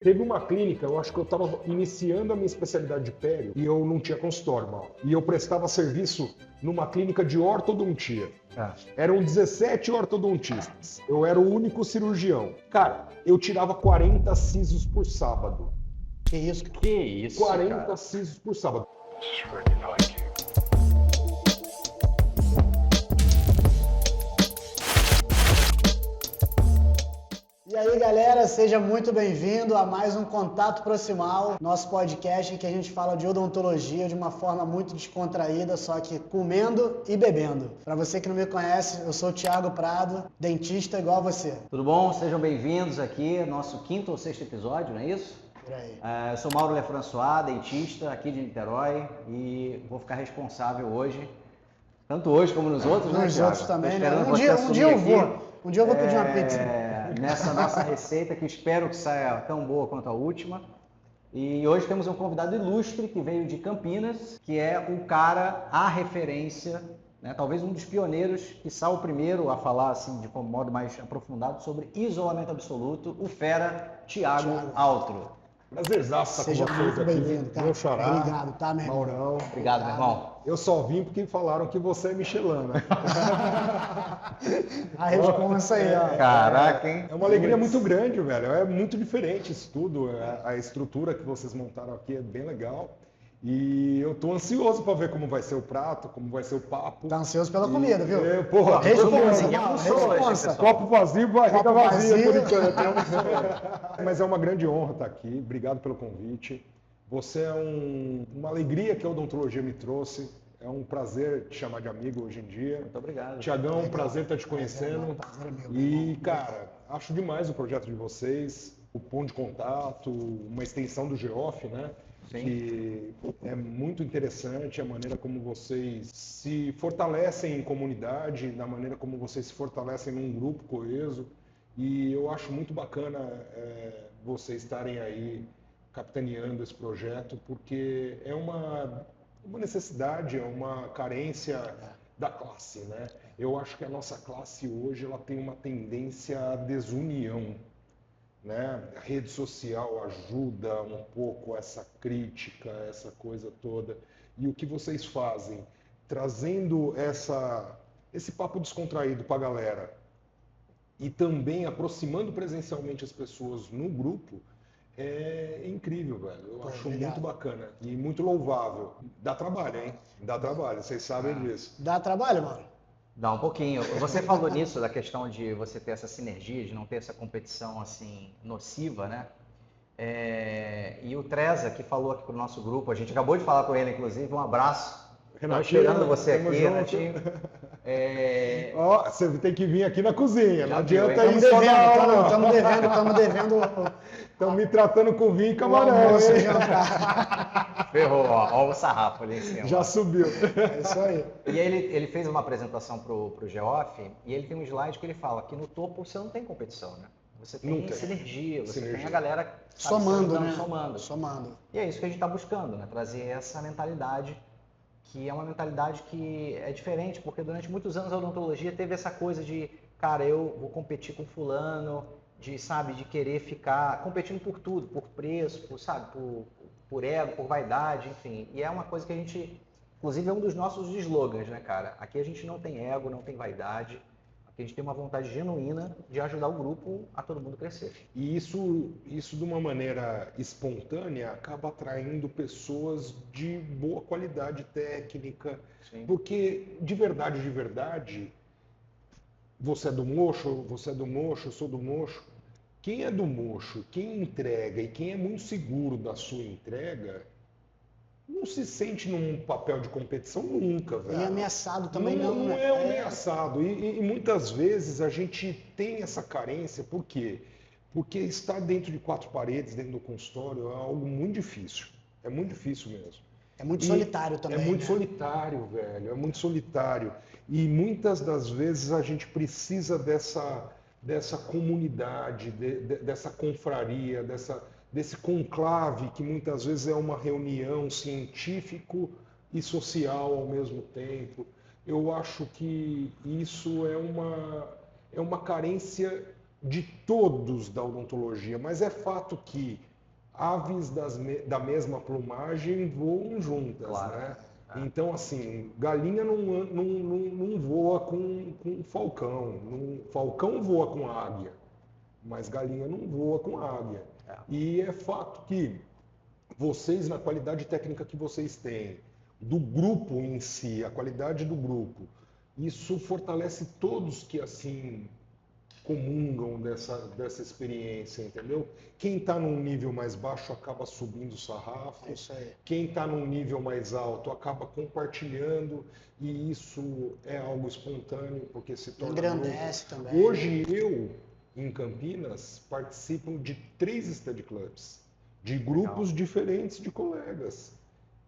Teve uma clínica, eu acho que eu estava iniciando a minha especialidade de pério e eu não tinha consultório, mal. E eu prestava serviço numa clínica de ortodontia. Eram 17 ortodontistas. Eu era o único cirurgião. Cara, eu tirava 40 sisos por sábado. Que isso? 40 cara? sisos por sábado. E aí, galera, seja muito bem-vindo a mais um Contato Proximal, nosso podcast em que a gente fala de odontologia de uma forma muito descontraída, só que comendo e bebendo. Para você que não me conhece, eu sou o Thiago Prado, dentista igual a você. Tudo bom? Sejam bem-vindos aqui, nosso 5º ou 6º episódio, não é isso? Por aí. Eu sou Mauro Lefrançois, dentista aqui de Niterói e vou ficar responsável hoje, tanto hoje como nos outros, né, Nos Thiago? outros também, né? Tô esperando Um você dia assumir eu aqui, vou. Um dia eu vou pedir uma pizza. Nessa nossa receita, que espero que saia tão boa quanto a última. E hoje temos um convidado ilustre que veio de Campinas, que é o cara, a referência, né, talvez um dos pioneiros, quiçá o primeiro a falar assim de modo mais aprofundado sobre isolamento absoluto, o fera Thiago Altro. Prazerzaço estar com Seja vocês muito aqui. bem-vindo, cara. Meu xará, Obrigado, tá, meu irmão? Maurão. Obrigado, meu irmão. Eu só vim porque falaram que você é Michelin, né? A responsa aí, ó. Caraca, hein? É uma alegria muito grande, velho. É muito diferente isso tudo. A estrutura que vocês montaram aqui é bem legal. E eu tô ansioso para ver como vai ser o prato, como vai ser o papo. Tá ansioso pela comida, viu? Porra, Responsa, ninguém não, almoçou hoje, responsa. pessoal. copo vazio, barriga Copo vazia vazio. por enquanto. Mas é uma grande honra estar aqui. Obrigado pelo convite. Você é uma alegria que a odontologia me trouxe. É um prazer te chamar de amigo hoje em dia. Muito obrigado. Tiagão, um prazer estar te conhecendo. Prazer é meu, E, cara, acho demais o projeto de vocês, o ponto de contato, uma extensão do GEOF, né? Sim. Que é muito interessante a maneira como vocês se fortalecem em comunidade, na maneira como vocês se fortalecem num grupo coeso. E eu acho muito bacana vocês estarem aí capitaneando esse projeto, porque é uma necessidade, é uma carência da classe, né? Eu acho que a nossa classe hoje ela tem uma tendência à desunião, né? A rede social ajuda um pouco essa crítica, essa coisa toda. E o que vocês fazem, trazendo esse papo descontraído para a galera e também aproximando presencialmente as pessoas no grupo, é incrível, velho. Eu acho obrigado. muito bacana e muito louvável. Dá trabalho, hein? Dá trabalho, vocês sabem disso. Dá trabalho, mano? Dá um pouquinho. Você falou nisso, da questão de você ter essa sinergia, de não ter essa competição assim nociva, né? E o Treza, que falou aqui pro nosso grupo, a gente acabou de falar com ele, inclusive, um abraço. Estava esperando você tamo aqui, junto. Renatinho. Ó, você tem que vir aqui na cozinha, não Já viu, adianta hein? ir só na hora. Estamos devendo Estão me tratando com vinho e o camarão, almoço e hein? jantar. Ferrou, ó o sarrafo ali em cima. Já subiu. É isso aí. E aí ele fez uma apresentação pro GEOF e ele tem um slide que ele fala que no topo você não tem competição, né? Você tem Não tem. sinergia, você Sinergia. tem a galera sabe, Somando, se né? somando. Somando. E é isso que a gente está buscando, né? Trazer essa mentalidade, que é uma mentalidade que é diferente, porque durante muitos anos a odontologia teve essa coisa de, cara, eu vou competir com fulano, de querer ficar competindo por tudo, por preço, por ego, por vaidade, enfim. E é uma coisa que a gente, inclusive é um dos nossos slogans, né, cara? Aqui a gente não tem ego, não tem vaidade, aqui a gente tem uma vontade genuína de ajudar o grupo a todo mundo crescer. E isso de uma maneira espontânea acaba atraindo pessoas de boa qualidade técnica, Sim. porque de verdade, você é do Mocho, eu sou do Mocho. Quem é do Mocho, quem entrega e quem é muito seguro da sua entrega, não se sente num papel de competição nunca, velho. E ameaçado também não, não, não né? é ameaçado. E muitas vezes a gente tem essa carência, por quê? Porque estar dentro de 4 paredes, dentro do consultório, é algo muito difícil. É muito difícil mesmo. É muito E solitário também, É muito né? solitário, velho. É muito solitário. E muitas das vezes a gente precisa dessa comunidade, dessa confraria, desse conclave, que muitas vezes é uma reunião científico e social ao mesmo tempo. Eu acho que isso é uma carência de todos da odontologia, mas é fato que aves da mesma plumagem voam juntas, Claro. né? Então, assim, galinha não voa com falcão, falcão voa com águia, mas galinha não voa com águia. E é fato que vocês, na qualidade técnica que vocês têm, do grupo em si, a qualidade do grupo, isso fortalece todos que, assim, comungam dessa experiência, entendeu? Quem está num nível mais baixo acaba subindo o sarrafo. É isso aí. Quem está num nível mais alto acaba compartilhando, e isso é algo espontâneo, porque se torna Engrandece grupo. também. Hoje eu, em Campinas, participo de 3 study clubs, de grupos diferentes de colegas.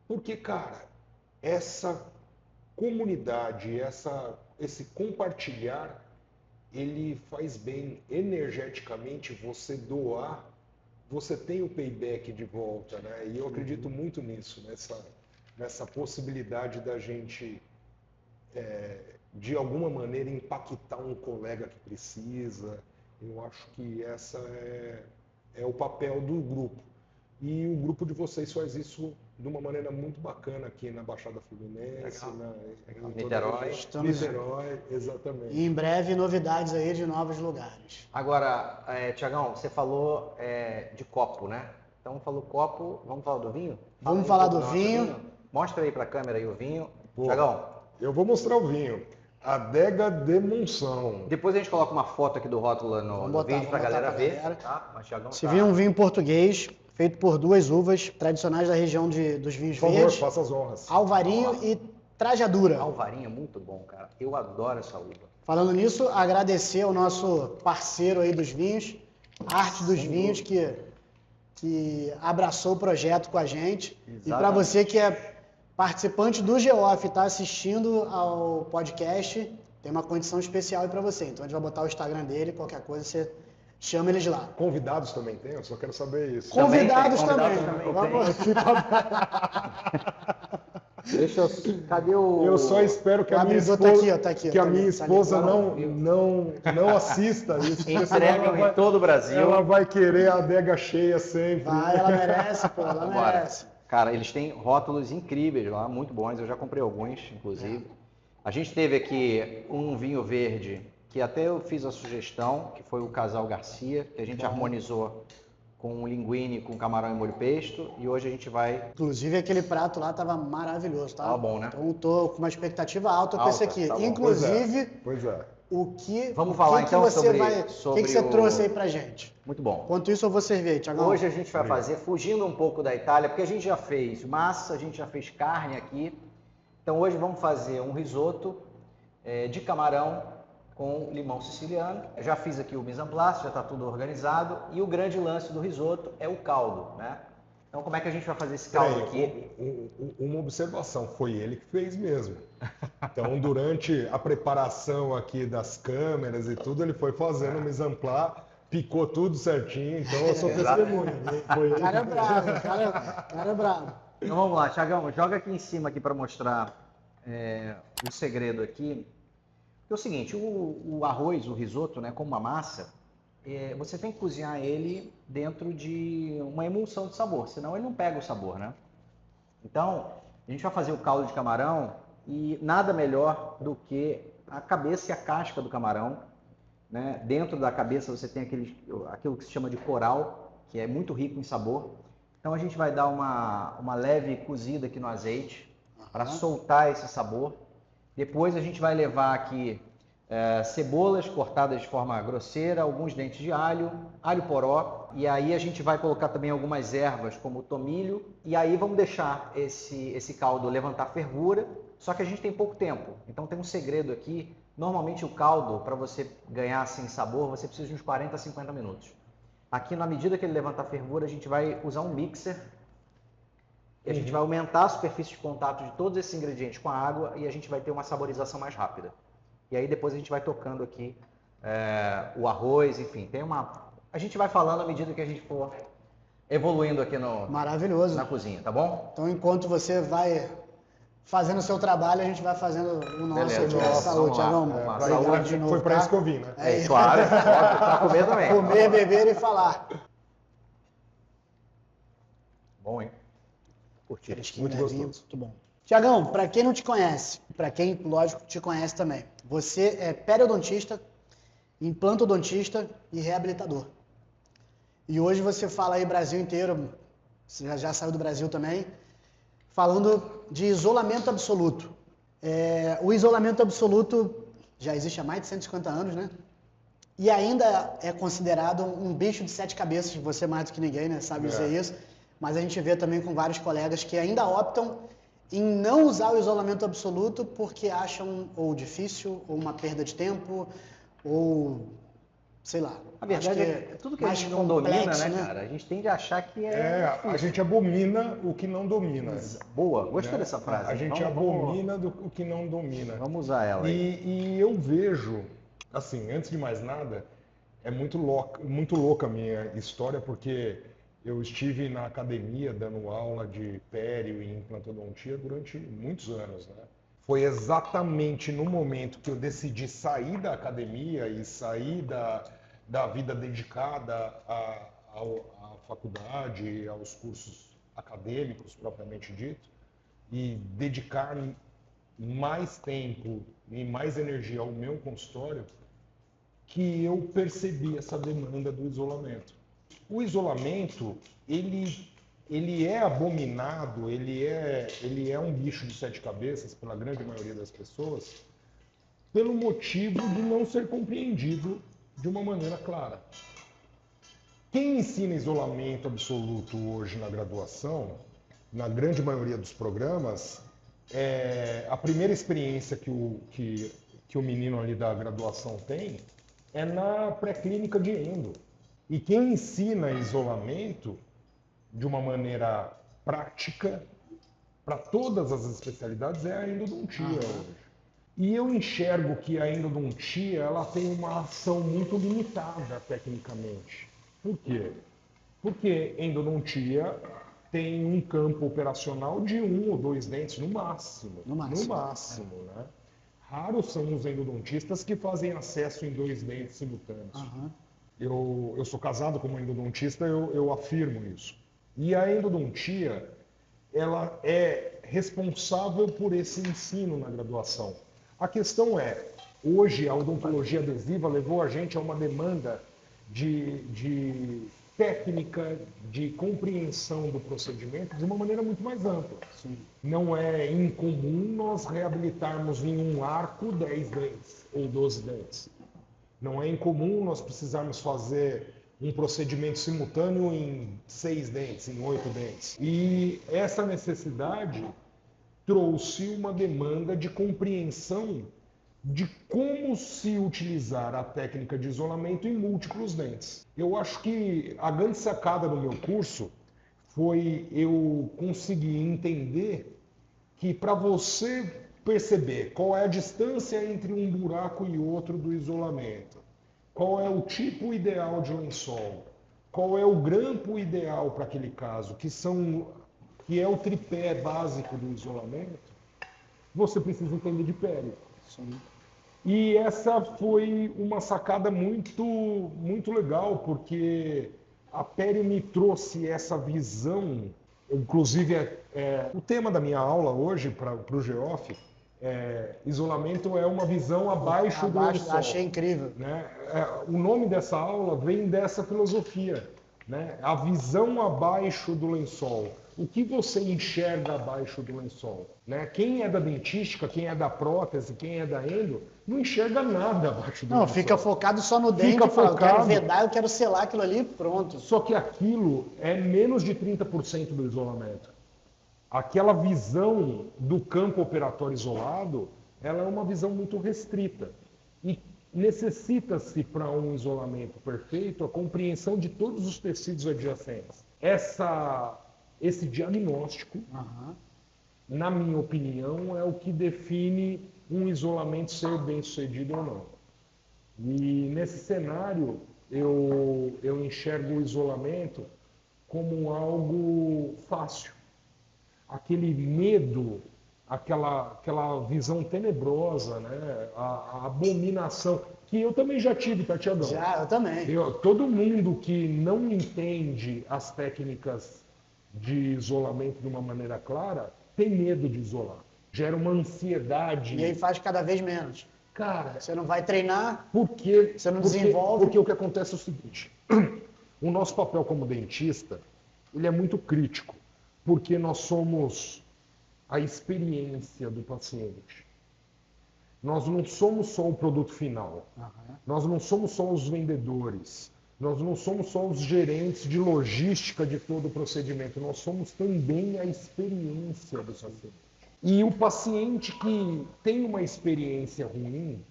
Porque, cara, essa comunidade, esse compartilhar, ele faz bem energeticamente. Você doar, você tem o payback de volta, né? E eu acredito muito nisso, nessa possibilidade da gente, de alguma maneira, impactar um colega que precisa. Eu acho que essa é o papel do grupo. E o grupo de vocês faz isso de uma maneira muito bacana aqui na Baixada Fluminense, Niterói. Niterói, exatamente. E em breve novidades aí de novos lugares. Agora, Tiagão, você falou de copo, né? Então falou copo, vamos falar do vinho? Vamos falar do vinho. Mostra aí para a câmera aí o vinho. Pô, Tiagão. Eu vou mostrar o vinho. Adega de Monção. Depois a gente coloca uma foto aqui do rótulo no vídeo para a galera ver. Tá? Mas, Tiagão, Esse vinho é um vinho português, feito por 2 uvas tradicionais da região dos vinhos Por favor, verdes. faça as honras. Alvarinho e Trajadura. Alvarinho é muito bom, cara. Eu adoro essa uva. Falando nisso, agradecer ao nosso parceiro aí dos vinhos, Arte dos Vinhos, que abraçou o projeto com a gente. Exatamente. E para você que é participante do GeoF e está assistindo ao podcast, tem uma condição especial aí para você. Então a gente vai botar o Instagram dele, qualquer coisa você chama eles lá. Convidados também tem? Eu só quero saber isso. Convidados também. Vamos. Deixa eu. Cadê o. Eu só espero que O a minha amendoim esposa, tá aqui, ó, que a tá minha ali, tá ali. esposa não assista isso. porque senão Entregam em todo o Brasil. ela vai querer a adega cheia sempre. Vai, ela merece, pô, ela Vambora. merece. Cara, eles têm rótulos incríveis lá, muito bons. Eu já comprei alguns, inclusive. A gente teve aqui um vinho verde que até eu fiz a sugestão, que foi o Casal Garcia, que a gente harmonizou com linguine, com camarão e molho pesto. E hoje a gente vai... Inclusive aquele prato lá tava maravilhoso, tá? Tava bom, né? Então tô com uma expectativa alta com esse aqui. tá bom. Inclusive, Pois é. o Vamos falar, que então, você sobre o que você o- trouxe aí pra gente? Muito bom. Enquanto isso eu vou servir, Tiagão. Hoje a gente vai fazer, fugindo um pouco da Itália, porque a gente já fez massa, a gente já fez carne aqui. Então hoje vamos fazer um risoto de camarão com limão siciliano. Eu já fiz aqui o mise en place, já está tudo organizado. E o grande lance do risoto é o caldo, né? Então como é que a gente vai fazer esse caldo aqui? Uma observação, foi ele que fez mesmo. Então, durante a preparação aqui das câmeras e tudo, ele foi fazendo o mise en place, picou tudo certinho, então eu sou testemunha. Foi ele O cara é que fez. bravo, o cara é bravo. Então vamos lá, Tiagão, joga aqui em cima aqui para mostrar o segredo aqui. É o seguinte, o arroz, o risoto, né, como uma massa, você tem que cozinhar ele dentro de uma emulsão de sabor, senão ele não pega o sabor, né? Então, a gente vai fazer o caldo de camarão e nada melhor do que a cabeça e a casca do camarão, né? Dentro da cabeça você tem aquilo que se chama de coral, que é muito rico em sabor. Então a gente vai dar uma leve cozida aqui no azeite para soltar esse sabor. Depois a gente vai levar aqui cebolas cortadas de forma grosseira, alguns dentes de alho, alho poró, e aí a gente vai colocar também algumas ervas como o tomilho, e aí vamos deixar esse caldo levantar fervura, só que a gente tem pouco tempo, então tem um segredo aqui. Normalmente o caldo, para você ganhar assim sabor, você precisa de uns 40 a 50 minutos. Aqui, na medida que ele levantar fervura, a gente vai usar um mixer, e a gente vai aumentar a superfície de contato de todos esses ingredientes com a água, e a gente vai ter uma saborização mais rápida. E aí depois a gente vai tocando aqui o arroz, enfim, a gente vai falando à medida que a gente for evoluindo aqui Maravilhoso. na cozinha, tá bom? Então, enquanto você vai fazendo o seu trabalho, a gente vai fazendo o nosso Beleza, aqui. nossa, Saúde, vamos lá. Tiagão. Vamos lá. Obrigado Saúde. de novo, Foi para tá? isso que eu vim, né? Claro, para comer também. Comer, beber e falar. Bom, hein? Curti. Fresquinho, Muito levinho, gostoso. muito bom. Tiagão, para quem não te conhece, para quem, lógico, te conhece também, você é periodontista, implantodontista e reabilitador. E hoje você fala aí Brasil inteiro, você já saiu do Brasil também, falando de isolamento absoluto. O isolamento absoluto já existe há mais de 150 anos, né? E ainda é considerado um bicho de 7 cabeças, você mais do que ninguém, né? Sabe dizer isso. Mas a gente vê também com vários colegas que ainda optam em não usar o isolamento absoluto porque acham ou difícil, ou uma perda de tempo, ou sei lá. A verdade é que tudo que a gente não domina, né, cara? A gente tende a achar que a gente abomina o que não domina. Boa, gostei dessa frase. A gente abomina o que não domina. Vamos usar ela aí. E eu vejo, assim, antes de mais nada, é muito louca a minha história, porque eu estive na academia dando aula de pério e implantodontia durante muitos anos, né? Foi exatamente no momento que eu decidi sair da academia e sair da vida dedicada à faculdade, aos cursos acadêmicos propriamente dito, e dedicar mais tempo e mais energia ao meu consultório, que eu percebi essa demanda do isolamento. O isolamento, ele é abominado, ele é um bicho de 7 cabeças pela grande maioria das pessoas, pelo motivo de não ser compreendido de uma maneira clara. Quem ensina isolamento absoluto hoje na graduação, na grande maioria dos programas, a primeira experiência que o menino ali da graduação tem é na pré-clínica de endo. E quem ensina isolamento de uma maneira prática para todas as especialidades é a endodontia hoje. E eu enxergo que a endodontia ela tem uma ação muito limitada tecnicamente. Por quê? Porque endodontia tem um campo operacional de 1 ou 2 dentes no máximo. No máximo, né? Raros são os endodontistas que fazem acesso em 2 dentes simultâneos. Eu sou casado com uma endodontista, eu afirmo isso. E a endodontia, ela é responsável por esse ensino na graduação. A questão é, hoje a odontologia adesiva levou a gente a uma demanda de técnica, de compreensão do procedimento de uma maneira muito mais ampla. Sim. Não é incomum nós reabilitarmos em um arco 10 dentes ou 12 dentes. Não é incomum nós precisarmos fazer um procedimento simultâneo em 6 dentes, em 8 dentes. E essa necessidade trouxe uma demanda de compreensão de como se utilizar a técnica de isolamento em múltiplos dentes. Eu acho que a grande sacada do meu curso foi eu conseguir entender que para você perceber qual é a distância entre um buraco e outro do isolamento, qual é o tipo ideal de lençol, qual é o grampo ideal para aquele caso, que é o tripé básico do isolamento, você precisa entender de pele. Sim. E essa foi uma sacada muito legal, porque a pele me trouxe essa visão, inclusive o tema da minha aula hoje para o GEOF, isolamento é uma visão abaixo do lençol. Achei incrível. Né? O nome dessa aula vem dessa filosofia, né? A visão abaixo do lençol. O que você enxerga abaixo do lençol? Né? Quem é da dentística, quem é da prótese, quem é da endo, não enxerga nada abaixo do lençol. Não, fica focado só no dente, eu quero vedar, eu quero selar aquilo ali, pronto. Só que aquilo é menos de 30% do isolamento. Aquela visão do campo operatório isolado, ela é uma visão muito restrita. E necessita-se, para um isolamento perfeito, a compreensão de todos os tecidos adjacentes. Esse diagnóstico, na minha opinião, é o que define um isolamento ser bem sucedido ou não. E nesse cenário, eu enxergo o isolamento como algo fácil. Aquele medo, aquela visão tenebrosa, né? A abominação, que eu também já tive, tá, Tiagão? Já, eu também. Todo mundo que não entende as técnicas de isolamento de uma maneira clara, tem medo de isolar. Gera uma ansiedade. E aí faz cada vez menos. Cara, Você não vai treinar, porque, você não desenvolve. Porque o que acontece é o seguinte, o nosso papel como dentista, ele é muito crítico, porque nós somos a experiência do paciente. Nós não somos só o produto final, nós não somos só os vendedores, nós não somos só os gerentes de logística de todo o procedimento, nós somos também a experiência do paciente. E o paciente que tem uma experiência ruim,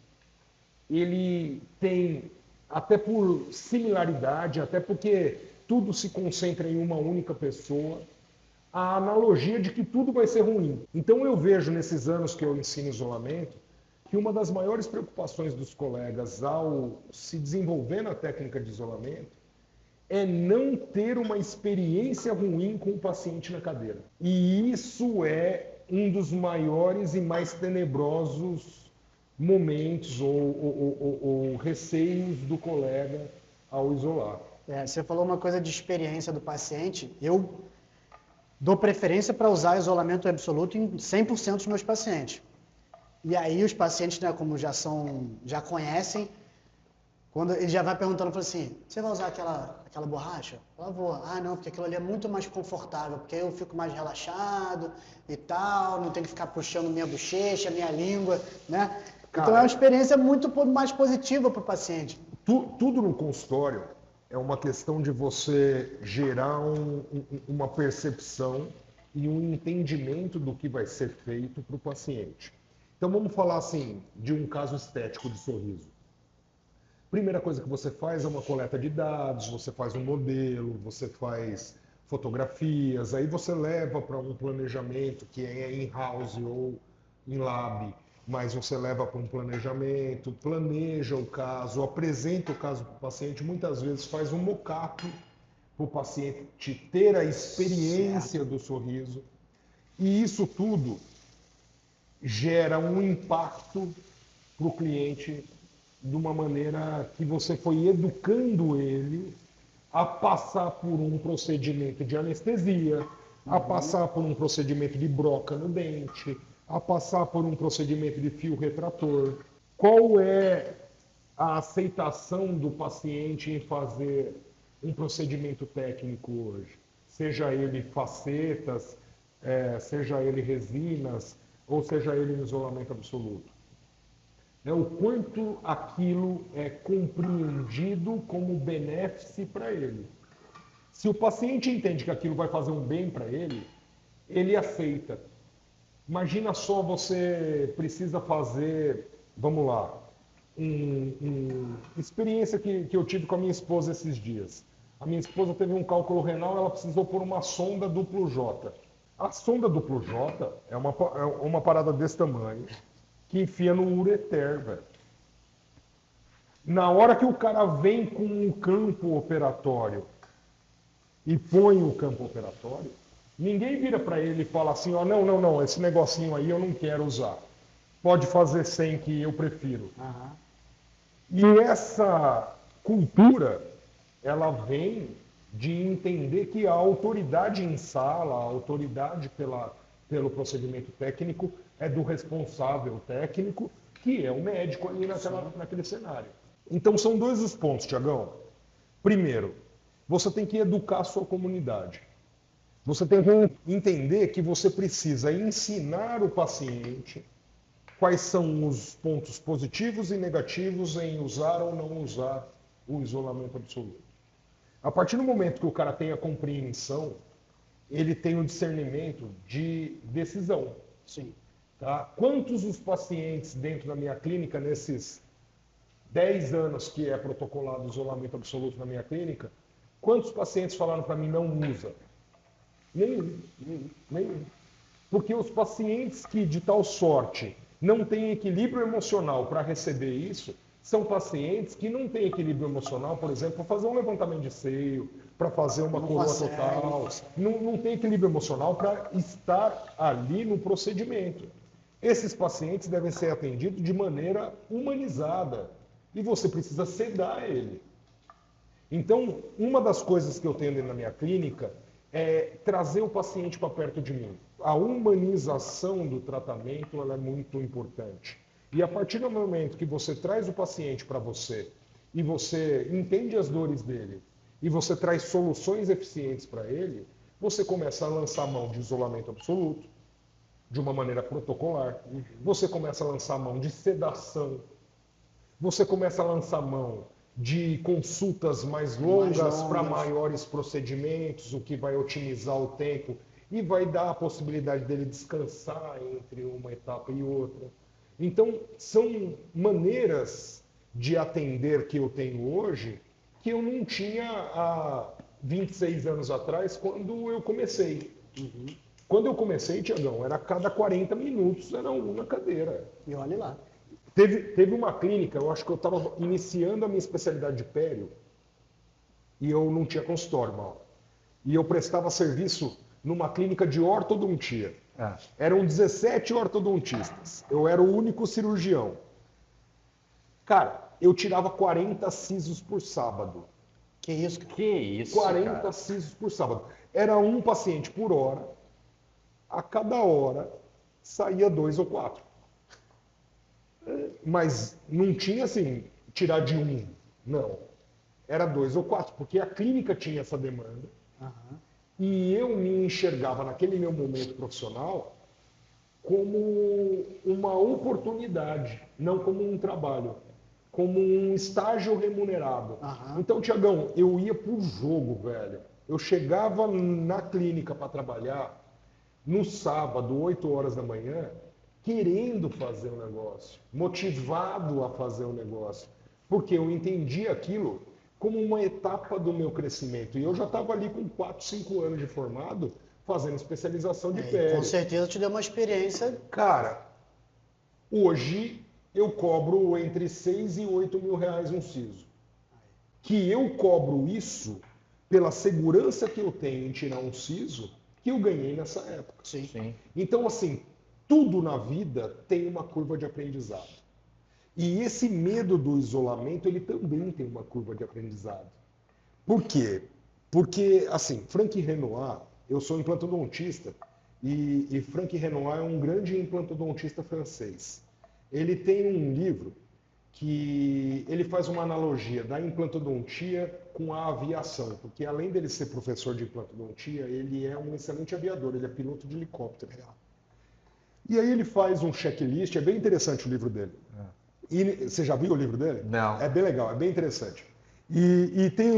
ele tem, até por similaridade, até porque tudo se concentra em uma única pessoa, a analogia de que tudo vai ser ruim. Então eu vejo nesses anos que eu ensino isolamento, que uma das maiores preocupações dos colegas ao se desenvolver na técnica de isolamento é não ter uma experiência ruim com o paciente na cadeira. E isso é um dos maiores e mais tenebrosos momentos ou receios do colega ao isolar. Você falou uma coisa de experiência do paciente. Eu dou preferência para usar isolamento absoluto em 100% dos meus pacientes. E aí os pacientes, né, como já conhecem, quando ele já vai perguntando, fala assim, você vai usar aquela borracha? Eu vou. Ah, não, porque aquilo ali é muito mais confortável, porque aí eu fico mais relaxado e tal, não tenho que ficar puxando minha bochecha, minha língua, né? Então é uma experiência muito mais positiva para o paciente. Tudo no consultório é uma questão de você gerar uma percepção e um entendimento do que vai ser feito para o paciente. Então vamos falar assim, de um caso estético de sorriso. Primeira coisa que você faz é uma coleta de dados, você faz um modelo, você faz fotografias, aí você leva para um planejamento que é in-house ou in-lab, mas você leva para um planejamento, planeja o caso, apresenta o caso para o paciente, muitas vezes faz um mock-up para o paciente ter a experiência do sorriso. E isso tudo gera um impacto para o cliente de uma maneira que você foi educando ele a passar por um procedimento de anestesia, a passar por um procedimento de broca no dente, a passar por um procedimento de fio retrator. Qual é a aceitação do paciente em fazer um procedimento técnico hoje? Seja ele facetas, seja ele resinas, ou seja ele em isolamento absoluto. É o quanto aquilo é compreendido como benéfice para ele. Se o paciente entende que aquilo vai fazer um bem para ele, ele aceita. Imagina só, você precisa fazer, vamos lá, experiência que eu tive com a minha esposa esses dias. A minha esposa teve um cálculo renal, ela precisou pôr uma sonda duplo J. A sonda duplo J é uma parada desse tamanho que enfia no ureter, velho. Na hora que o cara vem com um campo operatório e põe o campo operatório, ninguém vira para ele e fala assim, ó, não, esse negocinho aí eu não quero usar. Pode fazer sem que eu prefiro. E essa cultura, ela vem de entender que a autoridade em sala, a autoridade pelo procedimento técnico é do responsável técnico, que é o médico ali naquele cenário. Então são dois os pontos, Tiagão. Primeiro, você tem que educar a sua comunidade. Você tem que entender que você precisa ensinar o paciente quais são os pontos positivos e negativos em usar ou não usar o isolamento absoluto. A partir do momento que o cara tem a compreensão, ele tem o discernimento de decisão. Sim. Tá? Quantos os pacientes dentro da minha clínica, nesses 10 anos que é protocolado o isolamento absoluto na minha clínica, quantos pacientes falaram para mim não usa? Nenhum. Porque os pacientes que de tal sorte não têm equilíbrio emocional para receber isso, são pacientes que não têm equilíbrio emocional, por exemplo, para fazer um levantamento de seio, para fazer uma coroa total. Não tem equilíbrio emocional para estar ali no procedimento. Esses pacientes devem ser atendidos de maneira humanizada. E você precisa sedar ele. Então, uma das coisas que eu tenho dentro da minha clínica é trazer o paciente para perto de mim. A humanização do tratamento ela é muito importante. E a partir do momento que você traz o paciente para você e você entende as dores dele e você traz soluções eficientes para ele, você começa a lançar mão de isolamento absoluto, de uma maneira protocolar. Você começa a lançar mão de sedação. Você começa a lançar mão de consultas mais longas para maiores procedimentos, o que vai otimizar o tempo e vai dar a possibilidade dele descansar entre uma etapa e outra. Então, são maneiras de atender que eu tenho hoje que eu não tinha há 26 anos atrás, quando eu comecei. Quando eu comecei, Tiagão, era a cada 40 minutos, era uma cadeira. E olhe lá. Teve uma clínica, eu acho que eu estava iniciando a minha especialidade de pério, e eu não tinha consultório, mal. E eu prestava serviço numa clínica de ortodontia. Eram 17 ortodontistas. Eu era o único cirurgião. Cara, eu tirava 40 sisos por sábado. Que isso, cara? Que isso, 40 cara. sisos por sábado. Era um paciente por hora. A cada hora saía 2 ou 4. Mas não tinha assim, tirar de um. Não. Era 2 ou 4, porque a clínica tinha essa demanda. E eu me enxergava naquele meu momento profissional como uma oportunidade, não como um trabalho, como um estágio remunerado. Então, Tiagão, eu ia pro jogo, velho. Eu chegava na clínica para trabalhar no sábado, 8 horas da manhã, querendo fazer o negócio, motivado a fazer o negócio, porque eu entendi aquilo como uma etapa do meu crescimento. E eu já estava ali com 4, 5 anos de formado, fazendo especialização de pele. Com certeza te deu uma experiência. Cara, hoje eu cobro entre 6 e 8 mil reais um siso. Que eu cobro isso pela segurança que eu tenho em tirar um siso que eu ganhei nessa época. Sim. Então, assim, tudo na vida tem uma curva de aprendizado. E esse medo do isolamento, ele também tem uma curva de aprendizado. Por quê? Porque, assim, Franck Renoir, eu sou implantodontista, e Franck Renoir é um grande implantodontista francês. Ele tem um livro que ele faz uma analogia da implantodontia com a aviação, porque além dele ser professor de implantodontia, ele é um excelente aviador, ele é piloto de helicóptero. E aí ele faz um checklist, é bem interessante o livro dele. E você já viu o livro dele? Não. É bem legal, é bem interessante. E tem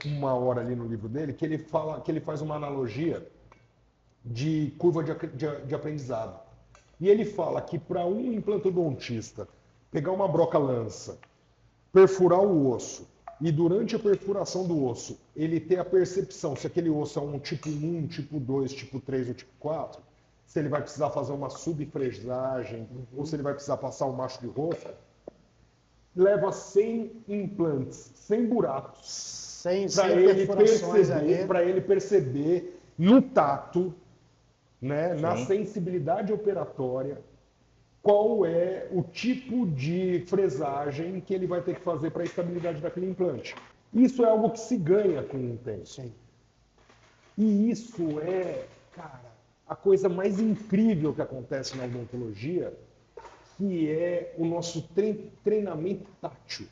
uma hora ali no livro dele que ele fala, que ele faz uma analogia de curva de aprendizado. E ele fala que para um implantodontista pegar uma broca-lança, perfurar o osso, e durante a perfuração do osso, ele ter a percepção se aquele osso é um tipo 1, tipo 2, tipo 3 ou tipo 4, se ele vai precisar fazer uma subfresagem, ou se ele vai precisar passar um macho de rosca, leva 100 implantes, 100 buracos, Sem para ele perceber no tato, né, na Sim. sensibilidade operatória, qual é o tipo de fresagem que ele vai ter que fazer para a estabilidade daquele implante. Isso é algo que se ganha com o tempo. Sim. E isso é, cara, a coisa mais incrível que acontece na odontologia, que é o nosso treinamento tátil.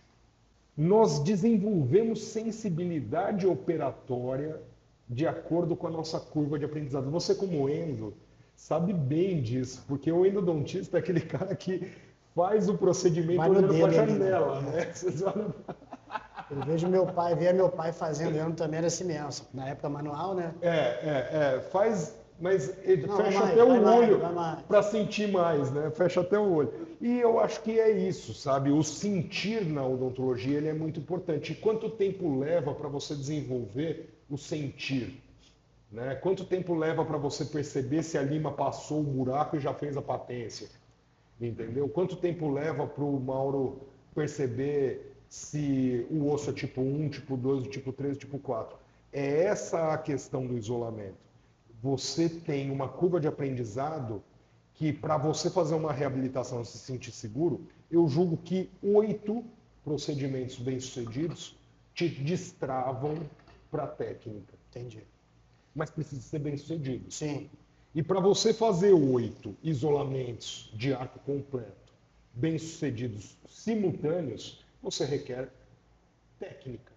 Nós desenvolvemos sensibilidade operatória de acordo com a nossa curva de aprendizado. Você, como endo, sabe bem disso, porque o endodontista é aquele cara que faz o procedimento olhando para a janela, né? Vocês olham... Eu vejo via meu pai fazendo, eu também era assim mesmo, na época manual, né? Faz, mas ele Não, fecha vai até mais, o vai olho mais. para sentir mais, né? Fecha até o olho. E eu acho que é isso, sabe? O sentir na odontologia ele é muito importante. E quanto tempo leva para você desenvolver o sentir? Né? Quanto tempo leva para você perceber se a lima passou o buraco e já fez a patência? Entendeu? Quanto tempo leva para o Mauro perceber se o osso é tipo 1, tipo 2, tipo 3, tipo 4? É essa a questão do isolamento. Você tem uma curva de aprendizado que, para você fazer uma reabilitação e se sentir seguro, eu julgo que 8 procedimentos bem-sucedidos te destravam para a técnica. Entendi. mas precisa ser bem sucedido. Sim. E para você fazer 8 isolamentos de arco completo, bem sucedidos, simultâneos, você requer técnica,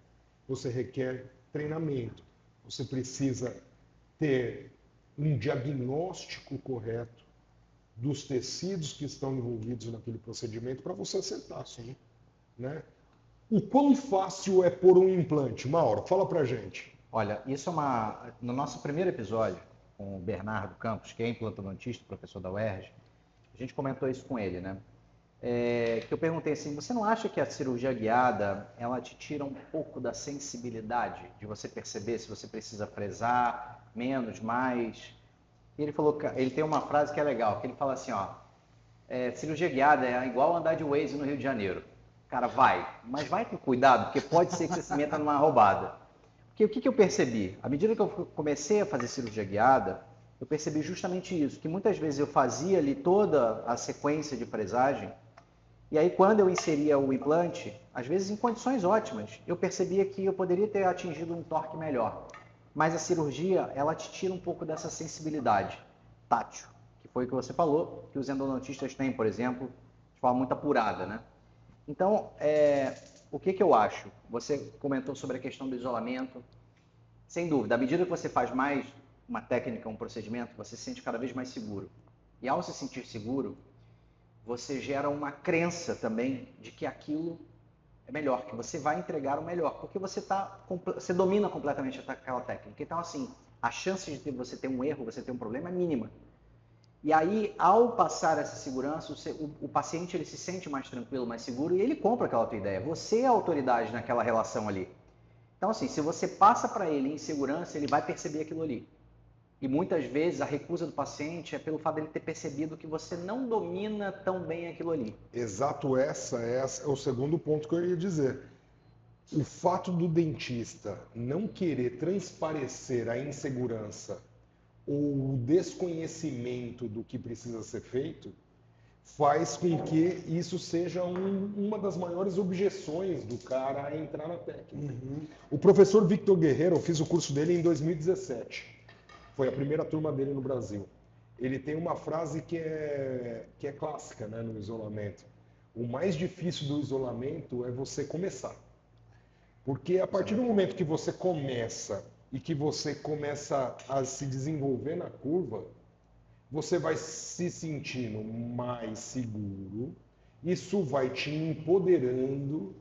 você requer treinamento, você precisa ter um diagnóstico correto dos tecidos que estão envolvidos naquele procedimento para você acertar. Sim. Né? O quão fácil é pôr um implante? Mauro, fala pra gente. Olha, isso é no nosso primeiro episódio com o Bernardo Campos, que é implantodontista, professor da UERJ, a gente comentou isso com ele, né? Que eu perguntei assim, você não acha que a cirurgia guiada, ela te tira um pouco da sensibilidade de você perceber se você precisa fresar, menos, mais? E ele falou, ele tem uma frase que é legal, que ele fala assim, ó, cirurgia guiada é igual andar de Waze no Rio de Janeiro. Cara, vai, mas vai com cuidado, porque pode ser que você se meta numa roubada. Porque o que eu percebi? À medida que eu comecei a fazer cirurgia guiada, eu percebi justamente isso, que muitas vezes eu fazia ali toda a sequência de fresagem, e aí quando eu inseria o implante, às vezes em condições ótimas, eu percebia que eu poderia ter atingido um torque melhor. Mas a cirurgia, ela te tira um pouco dessa sensibilidade tátil, que foi o que você falou, que os endodontistas têm, por exemplo, de forma muito apurada, né? Então, o que eu acho? Você comentou sobre a questão do isolamento. Sem dúvida, à medida que você faz mais uma técnica, um procedimento, você se sente cada vez mais seguro. E ao se sentir seguro, você gera uma crença também de que aquilo é melhor, que você vai entregar o melhor, porque você domina completamente aquela técnica. Então, assim, a chance de você ter um erro, você ter um problema é mínima. E aí, ao passar essa segurança, o paciente ele se sente mais tranquilo, mais seguro, e ele compra aquela tua ideia. Você é a autoridade naquela relação ali. Então, assim, se você passa para ele em segurança, ele vai perceber aquilo ali. E muitas vezes a recusa do paciente é pelo fato dele ter percebido que você não domina tão bem aquilo ali. Exato, esse é o segundo ponto que eu ia dizer. O fato do dentista não querer transparecer a insegurança ou o desconhecimento do que precisa ser feito faz com que isso seja uma das maiores objeções do cara a entrar na técnica. O professor Victor Guerreiro, eu fiz o curso dele em 2017. Foi a primeira turma dele no Brasil. Ele tem uma frase que é clássica, né, no isolamento. O mais difícil do isolamento é você começar. Porque a partir do momento que você começa e que você começa a se desenvolver na curva, você vai se sentindo mais seguro, isso vai te empoderando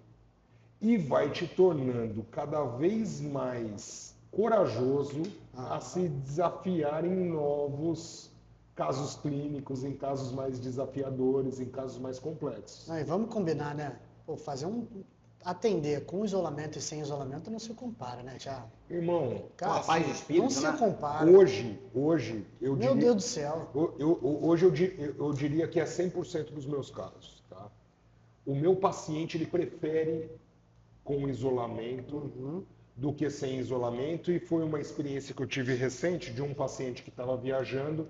e vai te tornando cada vez mais corajoso a se desafiar em novos casos clínicos, em casos mais desafiadores, em casos mais complexos. E vamos combinar, né? Pô, atender com isolamento e sem isolamento não se compara, né, Thiago? Irmão, Cara, a paz de espírito, não se né? compara. hoje eu Meu diria... Deus do céu. Hoje eu diria que é 100% dos meus casos. Tá? O meu paciente ele prefere com isolamento do que sem isolamento, e foi uma experiência que eu tive recente de um paciente que estava viajando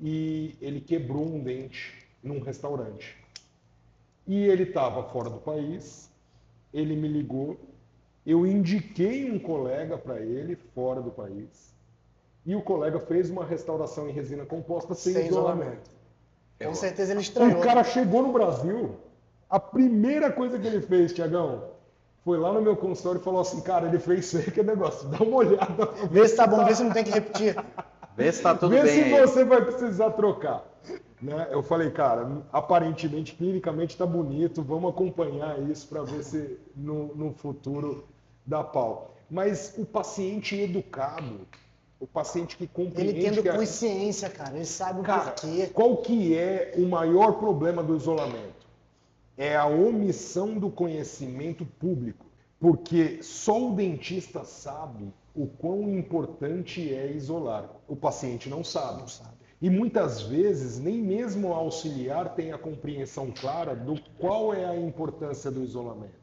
e ele quebrou um dente num restaurante. E ele estava fora do país, ele me ligou, eu indiquei um colega para ele fora do país, e o colega fez uma restauração em resina composta sem isolamento. Com certeza ele estranhou. O cara chegou no Brasil, a primeira coisa que ele fez, Tiagão, foi lá no meu consultório e falou assim, cara, ele fez isso aí, que é negócio, dá uma olhada. Vê se tá bom, vê se não tem que repetir. Vê se tá tudo Vê bem se aí. você vai precisar trocar. Né? Eu falei, cara, aparentemente, clinicamente está bonito, vamos acompanhar isso para ver se no futuro dá pau. Mas o paciente educado, o paciente que compreende... Ele tendo consciência, cara, ele sabe o porquê. Qual que é o maior problema do isolamento? É a omissão do conhecimento público, porque só o dentista sabe o quão importante é isolar. O paciente não sabe. E muitas vezes nem mesmo o auxiliar tem a compreensão clara do qual é a importância do isolamento.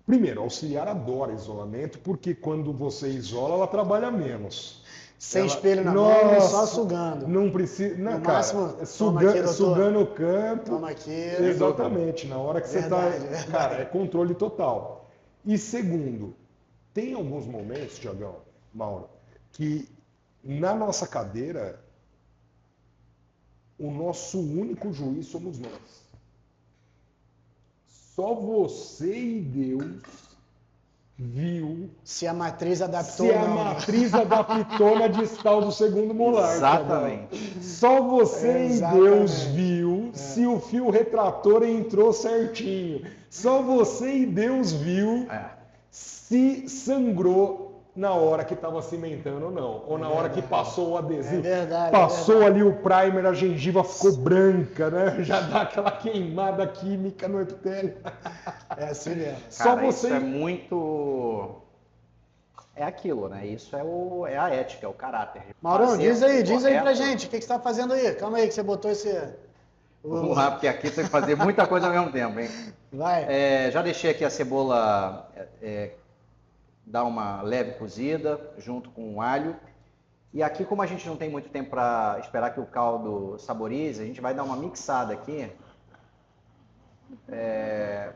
Primeiro, o auxiliar adora isolamento, porque quando você isola, ela trabalha menos. Sem espelho na mão, só sugando. Não precisa. Não, no cara, máximo, sugando o canto. Toma aqui. Exatamente, na hora que Verdade, você está. Cara, é controle total. E segundo, tem alguns momentos, Tiagão, Mauro, que na nossa cadeira, o nosso único juiz somos nós. Só você e Deus viu Se a matriz adaptou se ou a não. matriz adaptou na distal do segundo molar. Exatamente. Só você Exatamente. e Deus viu se o fio retrator entrou certinho. Só você e Deus viu se sangrou na hora que estava cimentando ou não. Ou na hora que passou o adesivo. É verdade. Passou ali o primer, a gengiva ficou branca, né? Já dá aquela queimada química no epitélio. É assim mesmo. Só Cara, você. isso é muito... É aquilo, né? Isso é a ética, é o caráter. Maurão, Fazer diz aí o pra correto. gente, o que você está fazendo aí? Calma aí que você botou esse... Vamos lá, porque aqui tem que fazer muita coisa ao mesmo tempo, hein? Vai. Já deixei aqui a cebola dar uma leve cozida, junto com o alho. E aqui, como a gente não tem muito tempo para esperar que o caldo saborize, a gente vai dar uma mixada aqui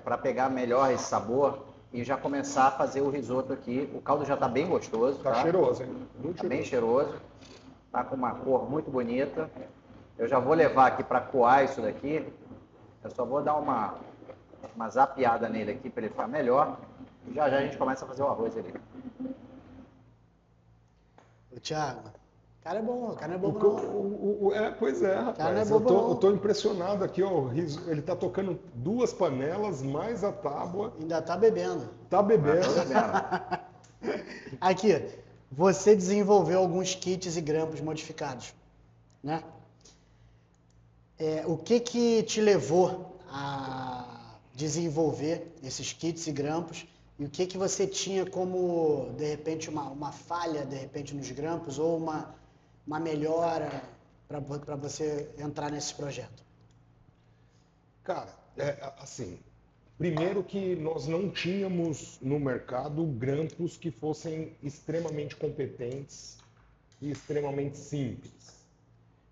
para pegar melhor esse sabor e já começar a fazer o risoto aqui. O caldo já está bem gostoso, Tá cheiroso, hein? Muito Tá bem cheiroso. cheiroso. Tá com uma cor muito bonita. Eu já vou levar aqui para coar isso daqui. Eu só vou dar uma zapeada nele aqui para ele ficar melhor. E já a gente começa a fazer o arroz ali. Ô, Thiago, o cara é bom, o cara não é bobo não. Pois é, rapaz. Cara, não é bobo, não. Eu tô impressionado aqui, ó. Ele tá tocando 2 panelas, mais a tábua. Ainda tá bebendo. Tá bebendo. Aqui, você desenvolveu alguns kits e grampos modificados, né? O que te levou a desenvolver esses kits e grampos e o que você tinha como, de repente, uma falha, de repente, nos grampos ou uma melhora para você entrar nesse projeto? Cara, assim, primeiro que nós não tínhamos no mercado grampos que fossem extremamente competentes e extremamente simples.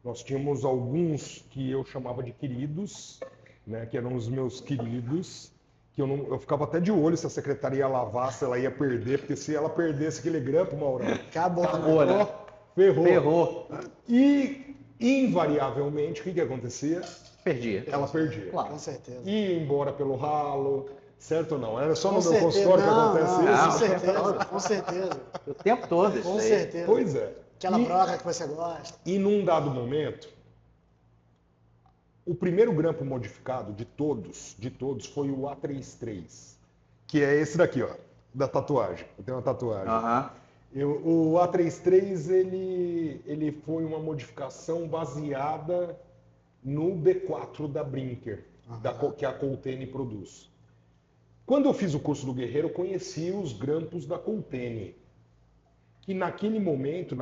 Nós tínhamos alguns que eu chamava de queridos, né, que eram os meus queridos, que eu ficava até de olho se a secretária ia lavar, se ela ia perder, porque se ela perdesse aquele grampo, Maurão, Acabou, né? ferrou. E, invariavelmente, o que acontecia? Perdi. Ela perdia. Claro. Com certeza. Ia embora pelo ralo, certo ou não? Era só Com no meu certeza. consultório que acontece Não, isso? com certeza, com certeza. O tempo todo isso Com aí. certeza. Pois é. Aquela broca que você gosta. E num dado momento, o primeiro grampo modificado de todos, foi o A33, que é esse daqui, ó, da tatuagem. Eu tenho uma tatuagem. O A33, ele foi uma modificação baseada no B4 da Brinker, que a Coltene produz. Quando eu fiz o curso do Guerreiro, eu conheci os grampos da Coltene, que naquele momento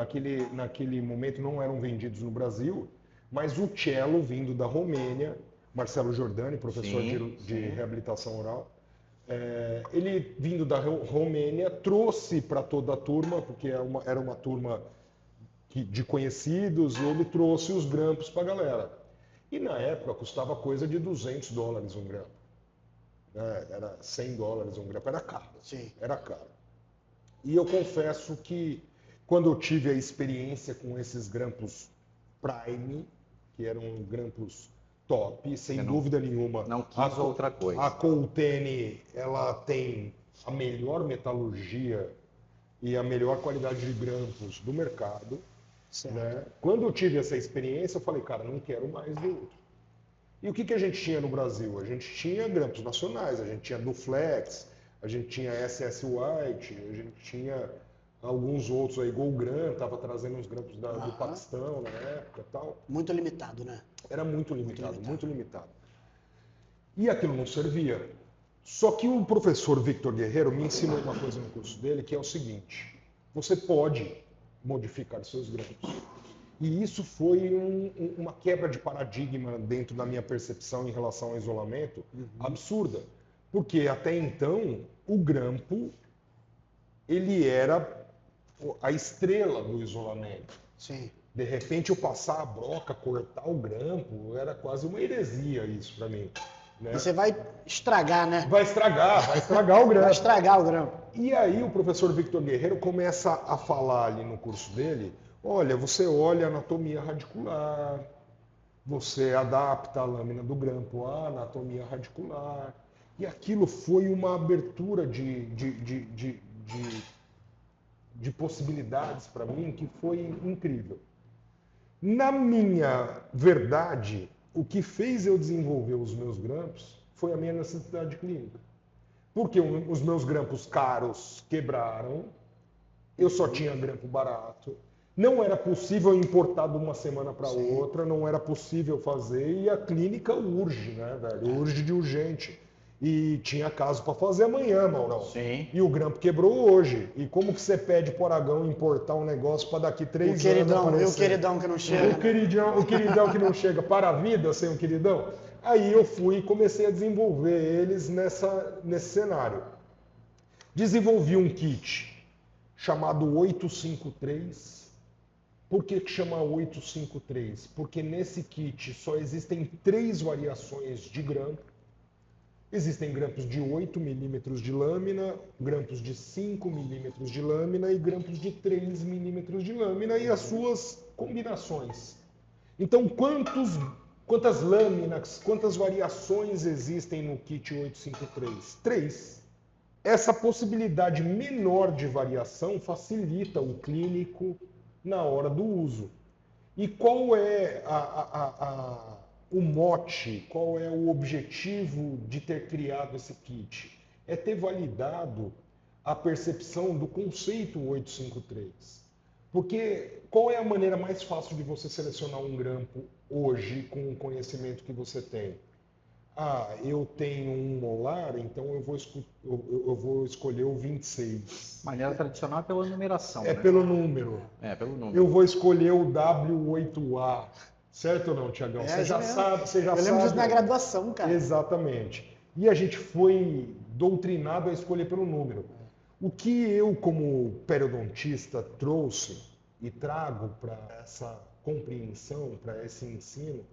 não eram vendidos no Brasil, mas o cello vindo da Romênia, Marcelo Giordani, professor de reabilitação oral, ele vindo da Romênia trouxe para toda a turma, porque era uma turma de conhecidos, e ele trouxe os grampos para a galera. E na época custava coisa de $200 um grampo. Era $100 um grampo, era caro. Sim. Era caro. E eu confesso que quando eu tive a experiência com esses grampos Prime, que eram grampos top, sem dúvida nenhuma. Não quis outra coisa. A Coltene, ela tem a melhor metalurgia e a melhor qualidade de grampos do mercado. Né? Quando eu tive essa experiência, eu falei, cara, não quero mais do outro. E o que a gente tinha no Brasil? A gente tinha grampos nacionais, a gente tinha Duflex, a gente tinha SS White, a gente tinha alguns outros aí, Golgram, estava trazendo uns grampos do Paquistão na época e tal. Muito limitado, né? Era muito limitado. E aquilo não servia. Só que o professor Victor Guerreiro me ensinou uma coisa no curso dele, que é o seguinte: você pode modificar seus grampos. E isso foi uma quebra de paradigma dentro da minha percepção em relação ao isolamento absurda. Porque até então, o grampo, ele era a estrela do isolamento. Sim. De repente, eu passar a broca, cortar o grampo, era quase uma heresia isso para mim. Né? Você vai estragar, né? Vai estragar o grampo. Vai estragar o grampo. E aí o professor Victor Guerreiro começa a falar ali no curso dele Olha, você olha a anatomia radicular, você adapta a lâmina do grampo à anatomia radicular. E aquilo foi uma abertura de possibilidades para mim que foi incrível. Na minha verdade, o que fez eu desenvolver os meus grampos foi a minha necessidade clínica. Porque os meus grampos caros quebraram, eu só tinha grampo barato, não era possível importar de uma semana para outra, não era possível fazer, e a clínica urge, né, velho? Urge de urgente. E tinha caso para fazer amanhã, Maurão. Sim. E o grampo quebrou hoje. E como que você pede pro Aragão importar um negócio para daqui 3 anos aparecer? O queridão que não chega. O queridão que não chega para a vida sem o queridão. Aí eu fui e comecei a desenvolver eles nesse cenário. Desenvolvi um kit chamado 853. Por que chama 853? Porque nesse kit só existem 3 variações de grampo. Existem grampos de 8 milímetros de lâmina, grampos de 5 milímetros de lâmina e grampos de 3 milímetros de lâmina e as suas combinações. Então, quantas lâminas, quantas variações existem no kit 853? 3. Essa possibilidade menor de variação facilita o clínico na hora do uso. E qual é o mote, qual é o objetivo de ter criado esse kit? É ter validado a percepção do conceito 853. Porque qual é a maneira mais fácil de você selecionar um grampo hoje com o conhecimento que você tem? Eu tenho um molar, então eu vou escolher o 26. Maneira tradicional é pela numeração. É, né? pelo número. É, pelo número. Eu vou escolher o W8A. Certo ou não, Tiagão? Você já sabe. Eu lembro disso na graduação, cara. Exatamente. E a gente foi doutrinado a escolher pelo número. O que eu, como periodontista, trouxe e trago para essa compreensão, para esse ensino,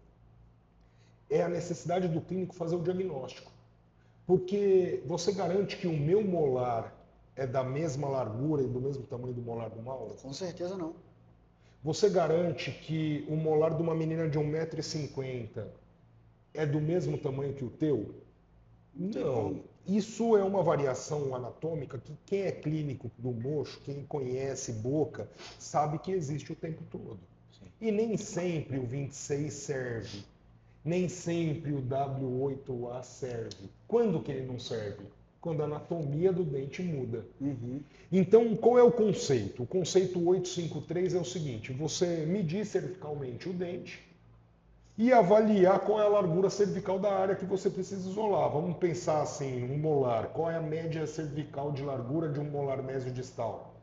é a necessidade do clínico fazer o diagnóstico. Porque você garante que o meu molar é da mesma largura e do mesmo tamanho do molar do Mauro? Com certeza não. Você garante que o molar de uma menina de 1,50 m é do mesmo tamanho que o teu? Não. Isso é uma variação anatômica que quem é clínico do mocho, quem conhece boca, sabe que existe o tempo todo. Sim. E nem sempre o 26 serve. Nem sempre o W8A serve. Quando que ele não serve? Quando a anatomia do dente muda. Uhum. Então, qual é o conceito? O conceito 853 é o seguinte: você medir cervicalmente o dente e avaliar qual é a largura cervical da área que você precisa isolar. Vamos pensar assim, um molar. Qual é a média cervical de largura de um molar mesodistal?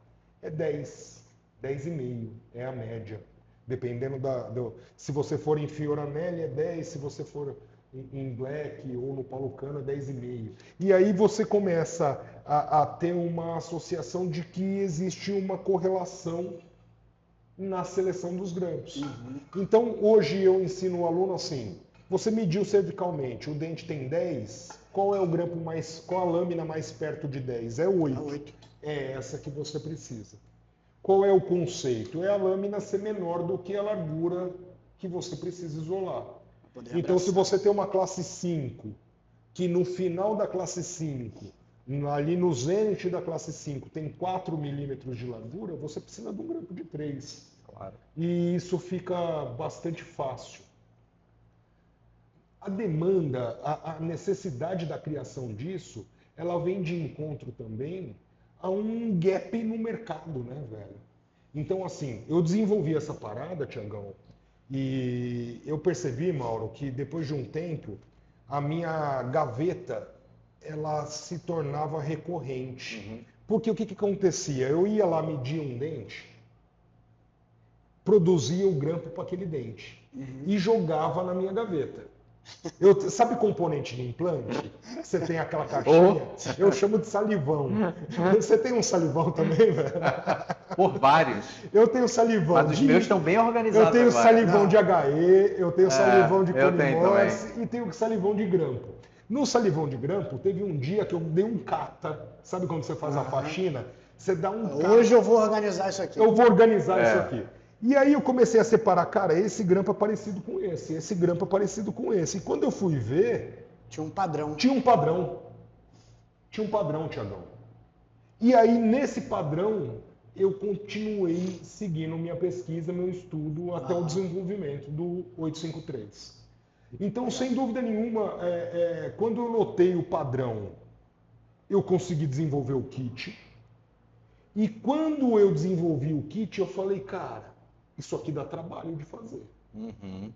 É 10, 10,5 é a média. Dependendo se você for em Fioranelli é 10, se você for em Black ou no Paulo Cano é 10,5. E aí você começa a ter uma associação de que existe uma correlação na seleção dos grampos. Uhum. Então, hoje eu ensino o aluno assim: você mediu cervicalmente, o dente tem 10, qual é o grampo qual a lâmina mais perto de 10? É 8. É 8. É essa que você precisa. Qual é o conceito? É a lâmina ser menor do que a largura que você precisa isolar. Então, se você tem uma classe 5, que no final da classe 5, ali no zênite da classe 5, tem 4 milímetros de largura, você precisa de um grampo de 3. Claro. E isso fica bastante fácil. A demanda, a necessidade da criação disso, ela vem de encontro também a um gap no mercado, né, velho? Então, assim, eu desenvolvi essa parada, Tiagão, e eu percebi, Mauro, que depois de um tempo, a minha gaveta, ela se tornava recorrente. Uhum. Porque o que acontecia? Eu ia lá medir um dente, produzia o grampo para aquele dente e jogava na minha gaveta. Sabe componente de implante? Você tem aquela caixinha, eu chamo de salivão. Você tem um salivão também, velho? Por vários. Eu tenho salivão. Mas os meus estão bem organizados. Eu tenho agora. salivão de HE, eu tenho salivão de eu tenho Conimorse e tenho salivão de grampo. No salivão de grampo, teve um dia que eu dei um cata. Sabe quando você faz a faxina? Você dá um cata. Hoje eu vou organizar isso aqui. Eu vou organizar isso aqui. E aí eu comecei a separar, cara, esse grampo é parecido com esse grampo é parecido com esse. E quando eu fui ver... Tinha um padrão. Tinha um padrão. Tinha um padrão, Tiagão. E aí, nesse padrão, eu continuei seguindo minha pesquisa, meu estudo, até o desenvolvimento do 853. Então, sem dúvida nenhuma, quando eu notei o padrão, eu consegui desenvolver o kit. E quando eu desenvolvi o kit, eu falei, cara, isso aqui dá trabalho de fazer. Uhum.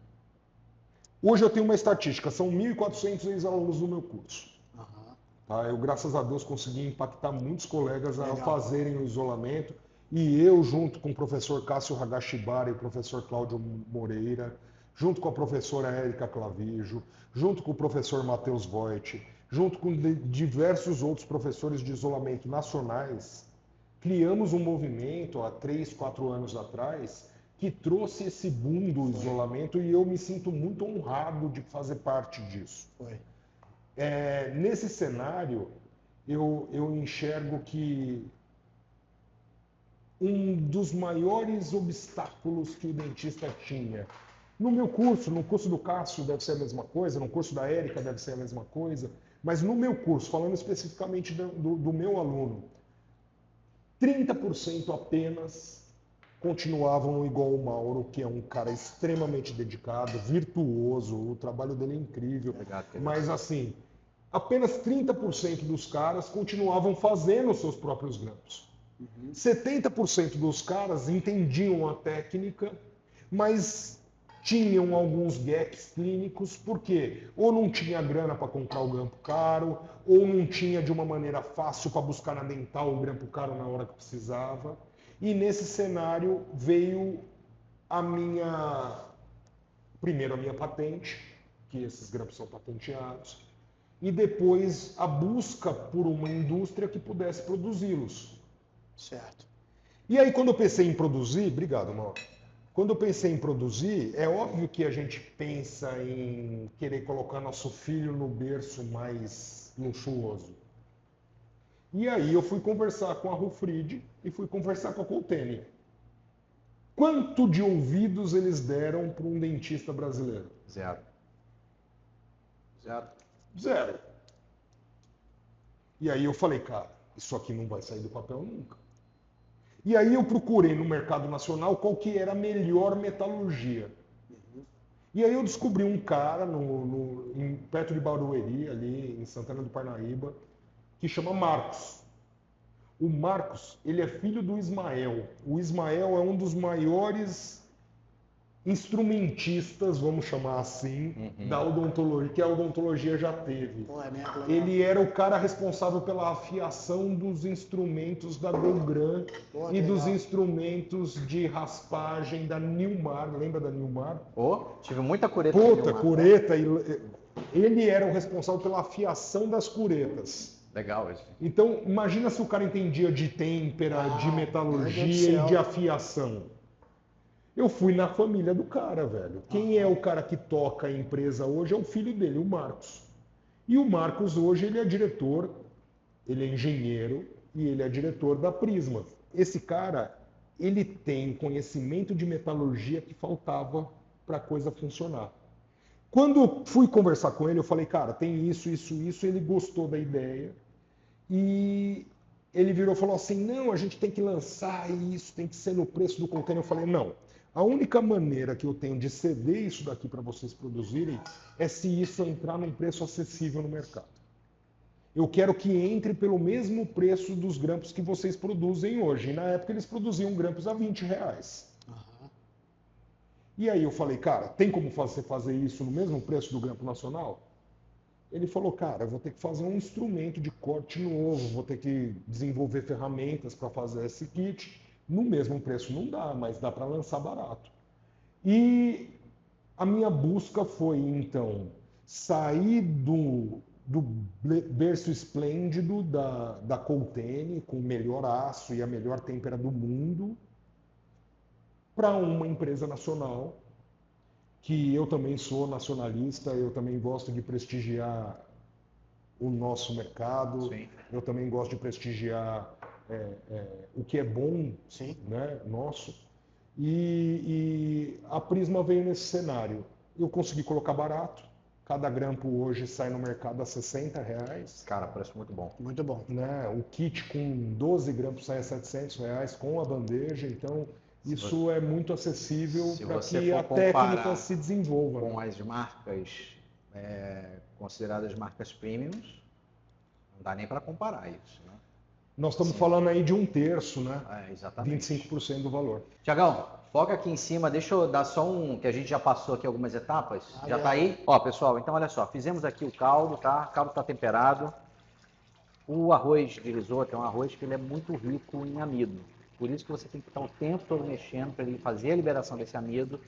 Hoje eu tenho uma estatística, são 1.400 ex-alunos no meu curso. Uhum. Tá? Eu, graças a Deus, consegui impactar muitos colegas a Legal. fazerem o isolamento. E eu, junto com o professor Cássio Hagashibara e o professor Cláudio Moreira, junto com a professora Érica Clavijo, junto com o professor Matheus Voigt, junto com diversos outros professores de isolamento nacionais, criamos um movimento há 3, 4 anos atrás que trouxe esse boom do isolamento e eu me sinto muito honrado de fazer parte disso. Foi. Nesse cenário, eu enxergo que um dos maiores obstáculos que o dentista tinha, no meu curso, no curso do Cássio deve ser a mesma coisa, no curso da Érica deve ser a mesma coisa, mas no meu curso, falando especificamente do meu aluno, 30% apenas continuavam igual o Mauro, que é um cara extremamente dedicado, virtuoso, o trabalho dele é incrível, mas assim, apenas 30% dos caras continuavam fazendo os seus próprios grampos. 70% dos caras entendiam a técnica, mas tinham alguns gaps clínicos, porque ou não tinha grana para comprar o grampo caro, ou não tinha de uma maneira fácil para buscar na dental o grampo caro na hora que precisava. E nesse cenário veio primeiro a minha patente, que esses grampos são patenteados, e depois a busca por uma indústria que pudesse produzi-los. Certo. E aí quando eu pensei em produzir, obrigado, Mauro. Quando eu pensei em produzir, é óbvio que a gente pensa em querer colocar nosso filho no berço mais luxuoso. E aí eu fui conversar com a Rufrid e fui conversar com a Coltene. Quanto de ouvidos eles deram para um dentista brasileiro? Zero. Zero. E aí eu falei, cara, isso aqui não vai sair do papel nunca. E aí eu procurei no mercado nacional qual que era a melhor metalurgia. E aí eu descobri um cara perto de Barueri, ali em Santana do Parnaíba, que chama Marcos. O Marcos, ele é filho do Ismael. O Ismael é um dos maiores instrumentistas, vamos chamar assim, da odontologia, que a odontologia já teve. Pô, é mesmo, legal. Ele era o cara responsável pela afiação dos instrumentos da Delgran e dos instrumentos de raspagem da Nilmar. Lembra da Nilmar? Tive muita cureta. Puta, cureta. Ele era o responsável pela afiação das curetas. Legal isso. Então, imagina se o cara entendia de têmpera, de metalurgia e de afiação. Eu fui na família do cara, velho. Quem é o cara que toca a empresa hoje é o filho dele, o Marcos. E o Marcos hoje ele é diretor, ele é engenheiro e ele é diretor da Prisma. Esse cara, ele tem conhecimento de metalurgia que faltava para a coisa funcionar. Quando fui conversar com ele, eu falei, cara, tem isso, ele gostou da ideia. E ele virou e falou assim, não, a gente tem que lançar isso, tem que ser no preço do container. Eu falei, não. A única maneira que eu tenho de ceder isso daqui para vocês produzirem é se isso entrar num preço acessível no mercado. Eu quero que entre pelo mesmo preço dos grampos que vocês produzem hoje. E na época eles produziam grampos a R$20. E aí eu falei, cara, tem como você fazer isso no mesmo preço do grampo nacional? Ele falou, cara, eu vou ter que fazer um instrumento de corte novo, vou ter que desenvolver ferramentas para fazer esse kit. No mesmo preço não dá, mas dá para lançar barato. E a minha busca foi, então, sair do berço esplêndido da Coltene, com o melhor aço e a melhor têmpera do mundo, para uma empresa nacional, que eu também sou nacionalista, eu também gosto de prestigiar o nosso mercado, Sim. Eu também gosto de prestigiar o que é bom, né, nosso. E a Prisma veio nesse cenário. Eu consegui colocar barato. Cada grampo hoje sai no mercado a R$60. Cara, preço muito bom. Muito bom. Né? O kit com 12 grampos sai a R$700 com a bandeja. Então, isso é muito acessível para que a técnica se desenvolva. Com as marcas consideradas marcas premiums, não dá nem para comparar isso. Né? Nós estamos falando aí de 1/3, né? Exatamente. 25% do valor. Tiagão, foca aqui em cima, deixa eu dar só que a gente já passou aqui algumas etapas. Já tá aí? Ó, pessoal, então olha só, fizemos aqui o caldo, tá? O caldo tá temperado. O arroz de risoto é um arroz que ele é muito rico em amido. Por isso que você tem que estar o tempo todo mexendo para ele fazer a liberação desse amido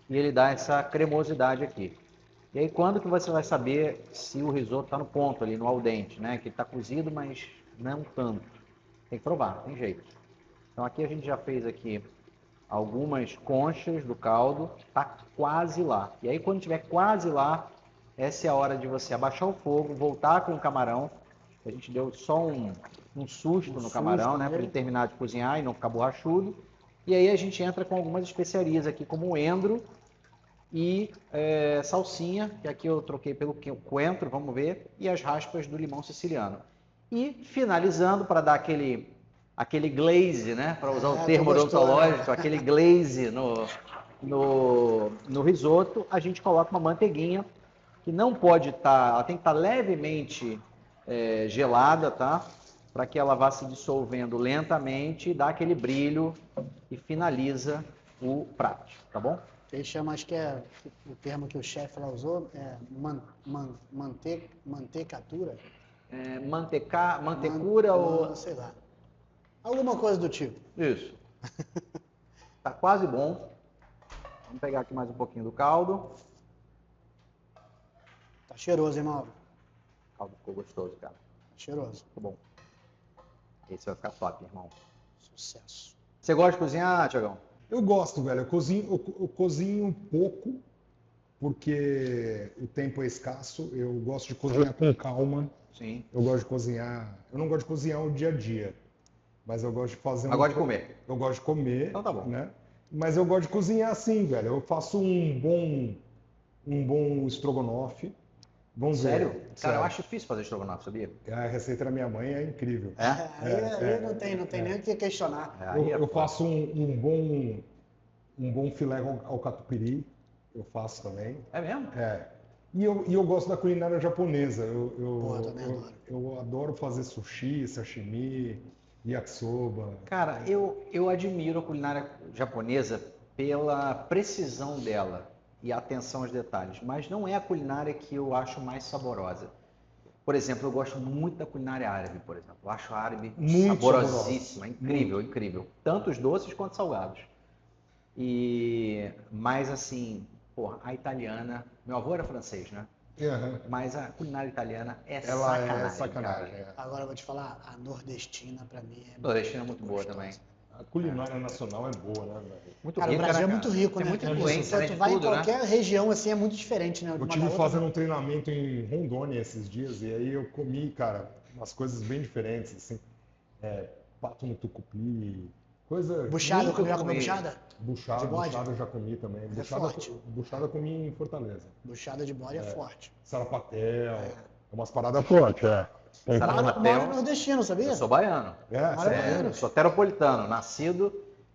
e ele dá essa cremosidade aqui. E aí quando que você vai saber se o risoto está no ponto ali, no al dente, né? Que ele está cozido, mas não tanto. Tem que provar, tem jeito. Então aqui a gente já fez aqui algumas conchas do caldo, tá quase lá. E aí quando estiver quase lá, essa é a hora de você abaixar o fogo, voltar com o camarão. A gente deu só um susto no camarão, né? Para ele terminar de cozinhar e não ficar borrachudo. E aí a gente entra com algumas especiarias aqui, como o endro e salsinha, que aqui eu troquei pelo coentro, vamos ver, e as raspas do limão siciliano. E finalizando, para dar aquele glaze, né? Para usar o termo odontológico, aquele glaze no risoto, a gente coloca uma manteiguinha que não pode estar, ela tem que estar levemente gelada, tá? Para que ela vá se dissolvendo lentamente, dá aquele brilho e finaliza o prato, tá bom? Ele chama, acho que é o termo que o chefe lá usou, mantecatura. Mantecura ou... sei lá. Alguma coisa do tipo. Isso. Tá quase bom. Vamos pegar aqui mais um pouquinho do caldo. Tá cheiroso, hein, Mauro? O caldo ficou gostoso, cara. Tá cheiroso. Ficou bom. Esse vai ficar top, irmão. Sucesso. Você gosta de cozinhar, Tiagão? Eu gosto, velho. Eu cozinho pouco, porque o tempo é escasso. Eu gosto de cozinhar com calma. Sim. Eu gosto de cozinhar... Eu não gosto de cozinhar o dia a dia, mas eu gosto de fazer... Eu gosto de comer. Eu gosto de comer. Então tá bom. Né? Mas eu gosto de cozinhar assim, velho. Eu faço um bom estrogonofe. Vamos ver. Sério? Cara, eu acho difícil fazer estrogonofe, sabia? A receita da minha mãe é incrível. Aí não tem nem o que questionar. Eu faço um bom filé ao catupiry, eu faço também. É mesmo? E eu gosto da culinária japonesa. Também adoro. Eu adoro fazer sushi, sashimi, yakisoba. Cara, eu admiro a culinária japonesa pela precisão dela e atenção aos detalhes, mas não é a culinária que eu acho mais saborosa. Por exemplo, eu gosto muito da culinária árabe, por exemplo. Eu acho a árabe muito saborosíssima, incrível, muito. Incrível. Tanto os doces quanto salgados. Mas assim, porra, a italiana... Meu avô era francês, né? Uhum. Mas a culinária italiana Ela é sacanagem. Agora eu vou te falar, a nordestina pra mim é... Nordestina é muito boa também. A culinária nacional é boa, né, velho? Muito cara, rica, o Brasil né, é muito rico, né? Tem muita influência, né, Tu de vai tudo, em qualquer região, assim, é muito diferente, né? Eu estive fazendo um treinamento em Rondônia esses dias e aí eu comi, cara, umas coisas bem diferentes, assim. Pato no tucupi, coisa... Buchada, comeu buchada? Buchada eu já comi também. Buchada eu comi em Fortaleza. Buchada de bode é forte. Sarapatel, umas paradas fortes, Moro nordestino, sabia? Eu sou baiano. Eu sou teropolitano, nascido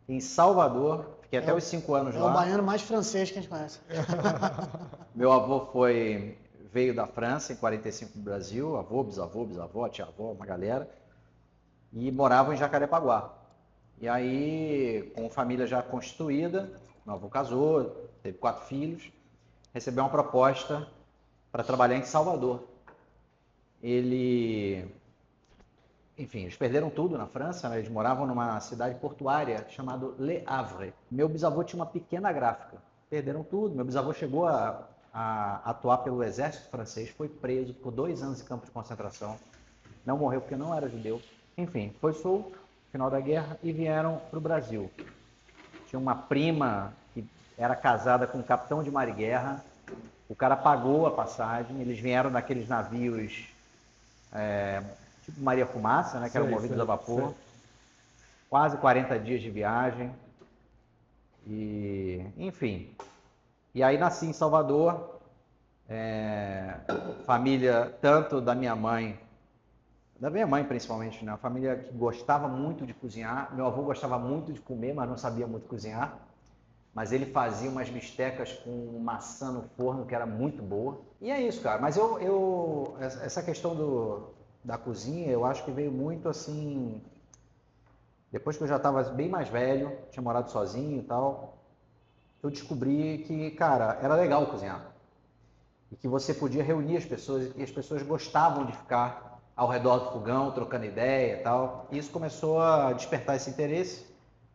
em Salvador, fiquei até os 5 anos lá. É o baiano mais francês que a gente conhece. Meu avô veio da França em 45 no Brasil, avô, bisavô, tia-avó, uma galera, e moravam em Jacarepaguá. E aí, com família já constituída, meu avô casou, teve 4 filhos, recebeu uma proposta para trabalhar em Salvador. Enfim, eles perderam tudo na França, né? Eles moravam numa cidade portuária chamada Le Havre. Meu bisavô tinha uma pequena gráfica. Perderam tudo. Meu bisavô chegou a atuar pelo exército francês, foi preso por 2 anos em campo de concentração. Não morreu porque não era judeu. Enfim, foi solto no final da guerra e vieram para o Brasil. Tinha uma prima que era casada com um capitão de mar e guerra. O cara pagou a passagem. Eles vieram naqueles navios... tipo Maria Fumaça, né, que eram movidos a vapor. Quase 40 dias de viagem. E, enfim. E aí nasci em Salvador, família tanto da minha mãe principalmente, né? Uma família que gostava muito de cozinhar. Meu avô gostava muito de comer, mas não sabia muito cozinhar. Mas ele fazia umas bistecas com maçã no forno, que era muito boa. E é isso, cara. Mas essa questão da cozinha, eu acho que veio muito assim... Depois que eu já estava bem mais velho, tinha morado sozinho e tal, eu descobri que, cara, era legal cozinhar. E que você podia reunir as pessoas e que as pessoas gostavam de ficar ao redor do fogão, trocando ideia e tal. E isso começou a despertar esse interesse.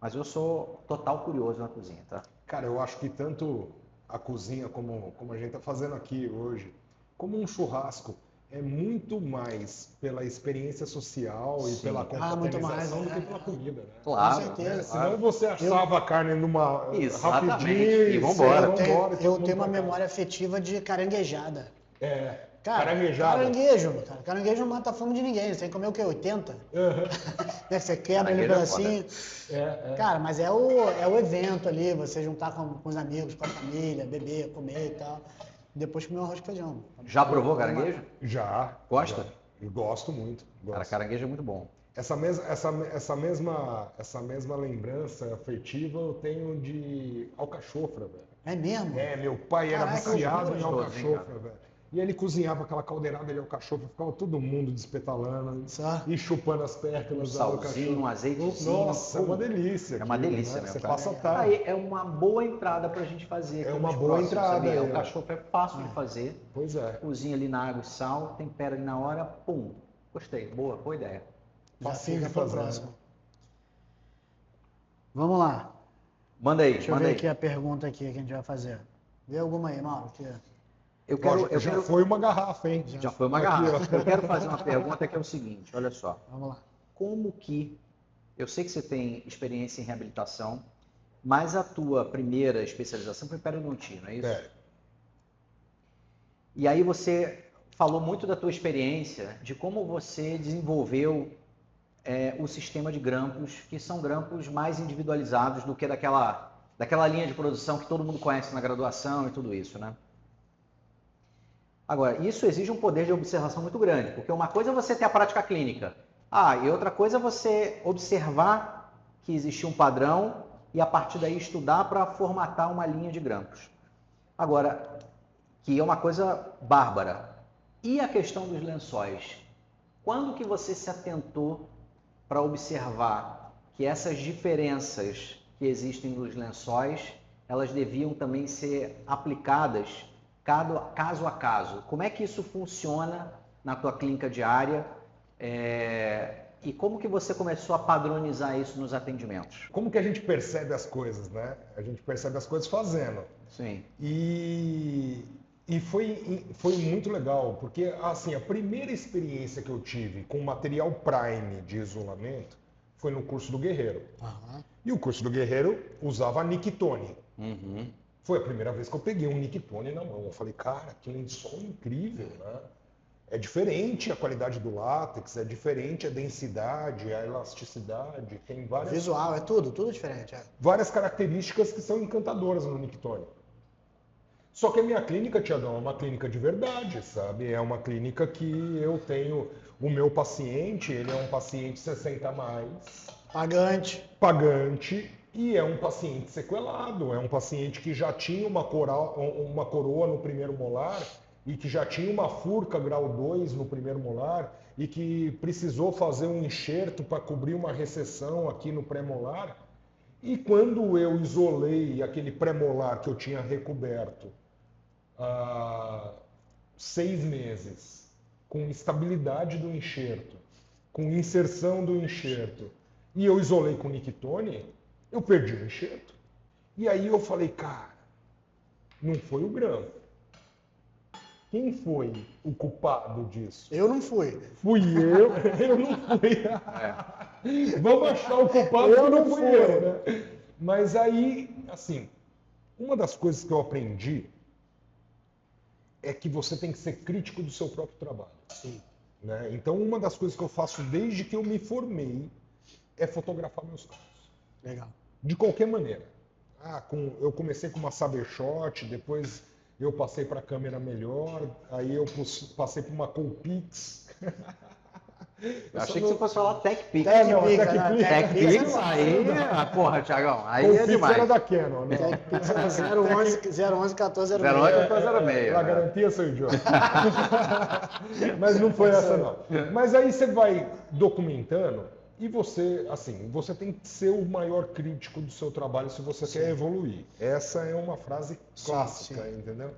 Mas eu sou total curioso na cozinha, tá? Cara, eu acho que tanto a cozinha como a gente está fazendo aqui hoje, como um churrasco, é muito mais pela experiência social e pela muito mais, confraternização do que pela comida, né? Claro. Com certeza. Senão você assava a carne numa Exatamente. rapidinho E vambora. Eu tenho uma memória afetiva de caranguejada. Cara, caranguejada. cara. Caranguejo não mata a fome de ninguém. Você tem que comer o quê? 80? Né? Você quebra ele Caranguejo pedacinho. Cara, mas é o evento ali, você juntar com os amigos, com a família, beber, comer e tal. Depois comer um arroz com feijão. Já provou caranguejo? Já. Gosta? Já. Eu gosto muito. Cara, caranguejo é muito bom. Essa mesma lembrança afetiva eu tenho de alcachofra, velho. É mesmo? Meu pai era viciado em gostoso, alcachofra, hein, velho. E ele cozinhava aquela caldeirada de alcachofra, ficava todo mundo despetalando e chupando as pérfuras da salzinho, um azeitezinho. Nossa, é uma delícia. É uma delícia, né? Você passa tarde. Aí é uma boa entrada pra gente fazer. É uma boa entrada. O alcachofra é fácil de fazer. Pois é. Cozinha ali na água e sal, tempera ali na hora, pum. Gostei, boa ideia. Facinho de fazer. Vamos lá. Manda aí, Deixa eu ver aqui a pergunta aqui que a gente vai fazer. Vê alguma aí, Mauro. Já foi uma garrafa, hein? Já foi uma garrafa. Eu quero fazer uma pergunta que é o seguinte, olha só. Vamos lá. Como que... Eu sei que você tem experiência em reabilitação, mas a tua primeira especialização foi periodontia, não é isso? E aí você falou muito da tua experiência, de como você desenvolveu o sistema de grampos, que são grampos mais individualizados do que daquela linha de produção que todo mundo conhece na graduação e tudo isso, né? Agora, isso exige um poder de observação muito grande, porque uma coisa é você ter a prática clínica, e outra coisa é você observar que existe um padrão e a partir daí estudar para formatar uma linha de grampos. Agora, que é uma coisa bárbara. E a questão dos lençóis? Quando que você se atentou para observar que essas diferenças que existem nos lençóis, elas deviam também ser aplicadas caso a caso? Como é que isso funciona na tua clínica diária? E como que você começou a padronizar isso nos atendimentos? Como que a gente percebe as coisas, né? A gente percebe as coisas fazendo. Sim. E foi muito legal, porque assim, a primeira experiência que eu tive com material Prime de isolamento foi no curso do Guerreiro. E o curso do Guerreiro usava Nictone. Foi a primeira vez que eu peguei um Nictone na mão. Eu falei, cara, que lençol incrível, né? É diferente a qualidade do látex, é diferente a densidade, a elasticidade, tem várias... Visual, é tudo diferente. Várias características que são encantadoras no Nictone. Só que a minha clínica, Tiagão, é uma clínica de verdade, sabe? É uma clínica que eu tenho... O meu paciente, ele é um paciente 60 a mais. Pagante. E é um paciente sequelado. É um paciente que já tinha uma coroa no primeiro molar e que já tinha uma furca grau 2 no primeiro molar e que precisou fazer um enxerto para cobrir uma recessão aqui no pré-molar. E quando eu isolei aquele pré-molar que eu tinha recoberto há 6 meses, com estabilidade do enxerto, com inserção do enxerto, e eu isolei com Nictone, eu perdi o enxerto. E aí eu falei, cara, não foi o grampo. Quem foi o culpado disso? Eu não fui. Fui eu não fui. Vamos achar o culpado, eu não fui eu, né? Mas aí, assim, uma das coisas que eu aprendi é que você tem que ser crítico do seu próprio trabalho. Sim. Né? Então, uma das coisas que eu faço desde que eu me formei é fotografar meus casos. Legal. De qualquer maneira. Eu comecei com uma Sabershot, depois eu passei para câmera melhor, aí eu passei para uma Coolpix. Eu achei que você fosse falar TechPix. TechPix, aí, porra, Thiagão, aí é demais. era da Canon, né? TechPix é 011 1406. 01406. A garantia sou idiota. Mas não foi essa, não. Mas aí você vai documentando e você, assim, você tem que ser o maior crítico do seu trabalho se você quer evoluir. Essa é uma frase clássica, entendeu?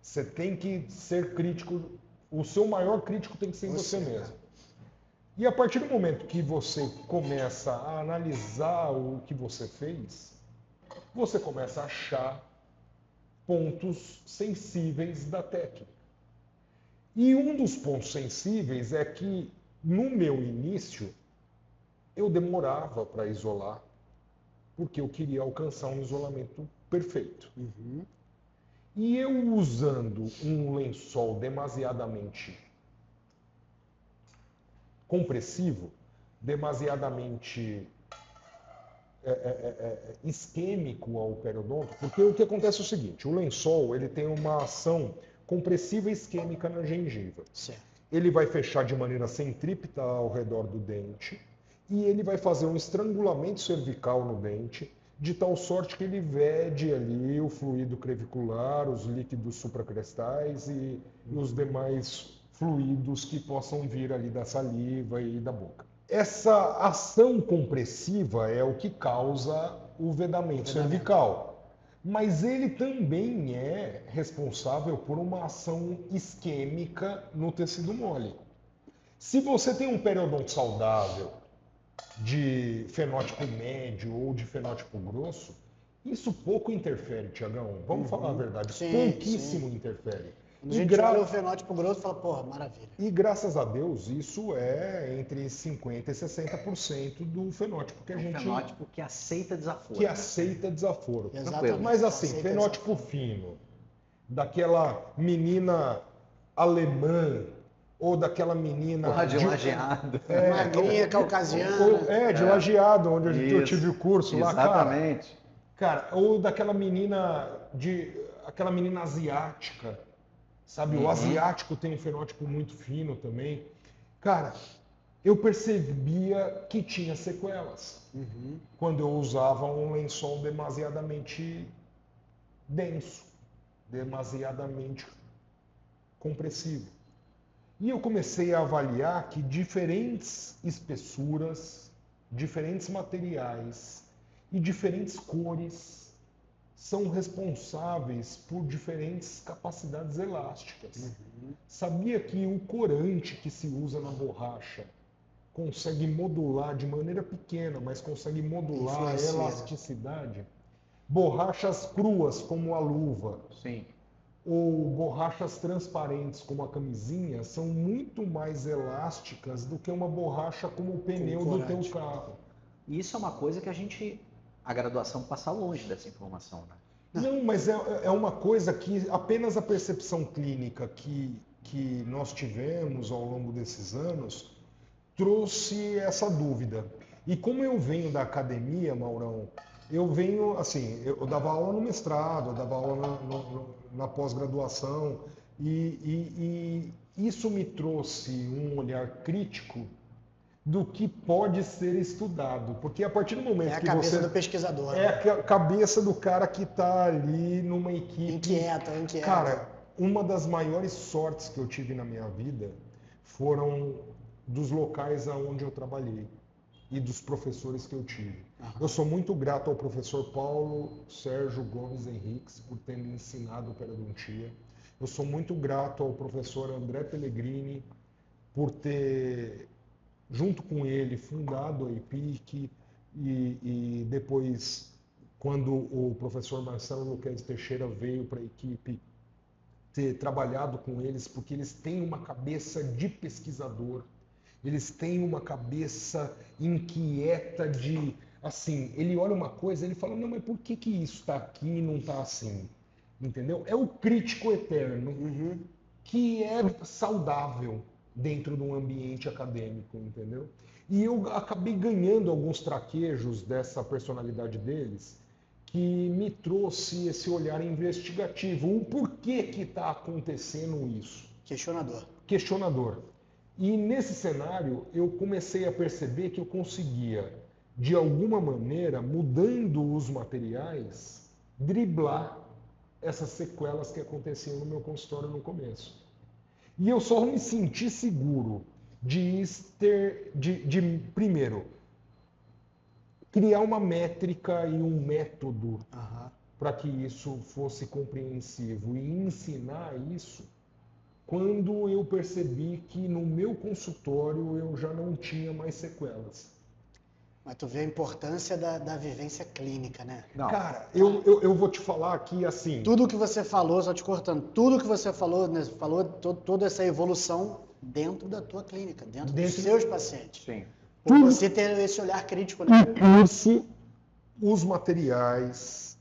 Você tem que ser crítico, o seu maior crítico tem que ser em você mesmo. E a partir do momento que você começa a analisar o que você fez, você começa a achar pontos sensíveis da técnica. E um dos pontos sensíveis é que, no meu início, eu demorava para isolar, porque eu queria alcançar um isolamento perfeito. E eu usando um lençol demasiadamente compressivo, demasiadamente isquêmico ao periodonto, porque o que acontece é o seguinte, o lençol ele tem uma ação compressiva e isquêmica na gengiva. Certo. Ele vai fechar de maneira centrípeta ao redor do dente e ele vai fazer um estrangulamento cervical no dente, de tal sorte que ele vede ali o fluido crevicular, os líquidos supracrestais e os demais fluidos que possam vir ali da saliva e da boca. Essa ação compressiva é o que causa o vedamento cervical, mas ele também é responsável por uma ação isquêmica no tecido mole. Se você tem um periodonto saudável, de fenótipo médio ou de fenótipo grosso, isso pouco interfere, Thiagão. Vamos falar a verdade, pouquíssimo interfere. Quando a gente olha o fenótipo grosso, fala, porra, maravilha. E graças a Deus, isso é entre 50% e 60% do fenótipo que a gente... fenótipo que aceita desaforo. Que aceita desaforo. Exatamente. Mas assim, fenótipo fino, daquela menina alemã, ou daquela menina... Porra de lajeado. Magrinha, caucasiana. De lajeado, onde eu tive o curso lá, cara. Exatamente. Cara, ou daquela menina aquela menina asiática, sabe? O asiático tem um fenótipo muito fino também. Cara, eu percebia que tinha sequelas quando eu usava um lençol demasiadamente denso, demasiadamente compressivo. E eu comecei a avaliar que diferentes espessuras, diferentes materiais e diferentes cores são responsáveis por diferentes capacidades elásticas. Sabia que o corante que se usa na borracha consegue modular de maneira pequena, mas consegue modular a elasticidade? Borrachas cruas, como a luva, ou borrachas transparentes, como a camisinha, são muito mais elásticas do que uma borracha como o pneu do teu carro. Isso é uma coisa que a graduação passa longe dessa informação, né? Não, mas é uma coisa que apenas a percepção clínica que nós tivemos ao longo desses anos trouxe essa dúvida. E como eu venho da academia, Maurão, eu venho, assim, eu dava aula no mestrado, eu dava aula na pós-graduação, e isso me trouxe um olhar crítico do que pode ser estudado, porque a partir do momento que você... É a cabeça do pesquisador. É a cabeça do cara que está ali numa equipe... Inquieta. Cara, uma das maiores sortes que eu tive na minha vida foram dos locais aonde eu trabalhei e dos professores que eu tive. Eu sou muito grato ao professor Paulo Sérgio Gomes Henriques por ter me ensinado periodontia. Eu sou muito grato ao professor André Pellegrini por ter, junto com ele, fundado a EPIC e depois, quando o professor Marcelo Luquez Teixeira veio para a equipe, ter trabalhado com eles, porque eles têm uma cabeça de pesquisador, eles têm uma cabeça inquieta de, assim, ele olha uma coisa, ele fala, não, mas por que isso está aqui e não está assim? Entendeu? É o crítico eterno, que é saudável dentro de um ambiente acadêmico, entendeu? E eu acabei ganhando alguns traquejos dessa personalidade deles, que me trouxe esse olhar investigativo. O porquê que está acontecendo isso? Questionador. E nesse cenário, eu comecei a perceber que eu conseguia, de alguma maneira, mudando os materiais, driblar essas sequelas que aconteciam no meu consultório no começo. E eu só me senti seguro de primeiro, criar uma métrica e um método para que isso fosse compreensivo e ensinar isso quando eu percebi que no meu consultório eu já não tinha mais sequelas. Mas tu vê a importância da vivência clínica, né? Não. Cara, eu vou te falar aqui assim... Tudo que você falou, só te cortando, tudo que você falou, né, toda essa evolução dentro da tua clínica, dentro dos seus pacientes. Sim. Por você ter esse olhar crítico, né? O curso, os materiais,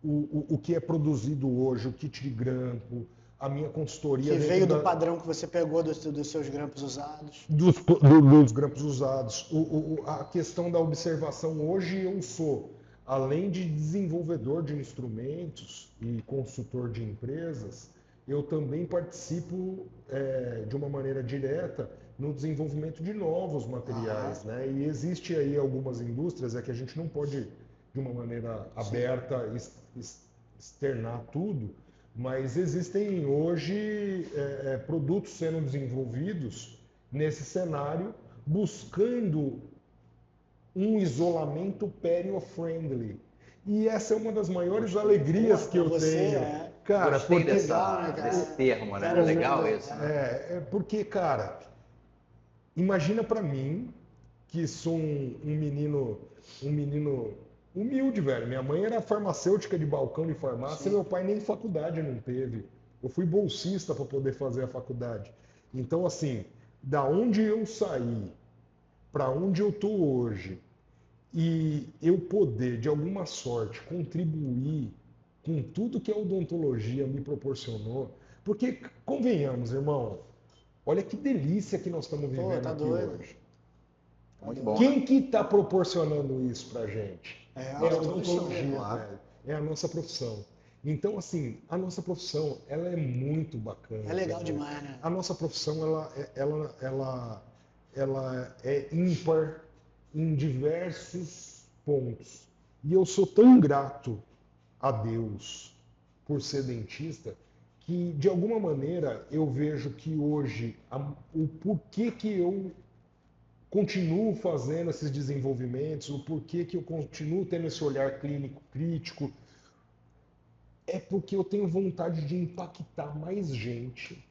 o que é produzido hoje, o kit de grampo, a minha consultoria... Que veio do padrão que você pegou dos seus grampos usados. Dos grampos usados. A questão da observação, hoje eu sou, além de desenvolvedor de instrumentos e consultor de empresas, eu também participo de uma maneira direta no desenvolvimento de novos materiais, né? E existe aí algumas indústrias, que a gente não pode, de uma maneira aberta, externar tudo, mas existem hoje produtos sendo desenvolvidos nesse cenário, buscando um isolamento perio-friendly. E essa é uma das maiores alegrias que eu tenho. Cara, porque desse termo, né? Legal isso. Né? Porque, cara, imagina para mim, que sou um menino humilde, velho. Minha mãe era farmacêutica de balcão de farmácia. Sim. Meu pai nem faculdade não teve. Eu fui bolsista para poder fazer a faculdade. Então, assim, da onde eu saí para onde eu tô hoje e eu poder, de alguma sorte, contribuir com tudo que a odontologia me proporcionou, porque, convenhamos, irmão, olha que delícia que nós estamos vivendo aqui hoje. Muito bom. Quem que está proporcionando isso pra gente? É a odontologia, velho. É a nossa profissão. Então, assim, a nossa profissão, ela é muito bacana. É legal demais, né? A nossa profissão, ela é ímpar em diversos pontos. E eu sou tão grato a Deus por ser dentista que, de alguma maneira, eu vejo que hoje o porquê que eu continuo fazendo esses desenvolvimentos, o porquê que eu continuo tendo esse olhar clínico crítico, é porque eu tenho vontade de impactar mais gente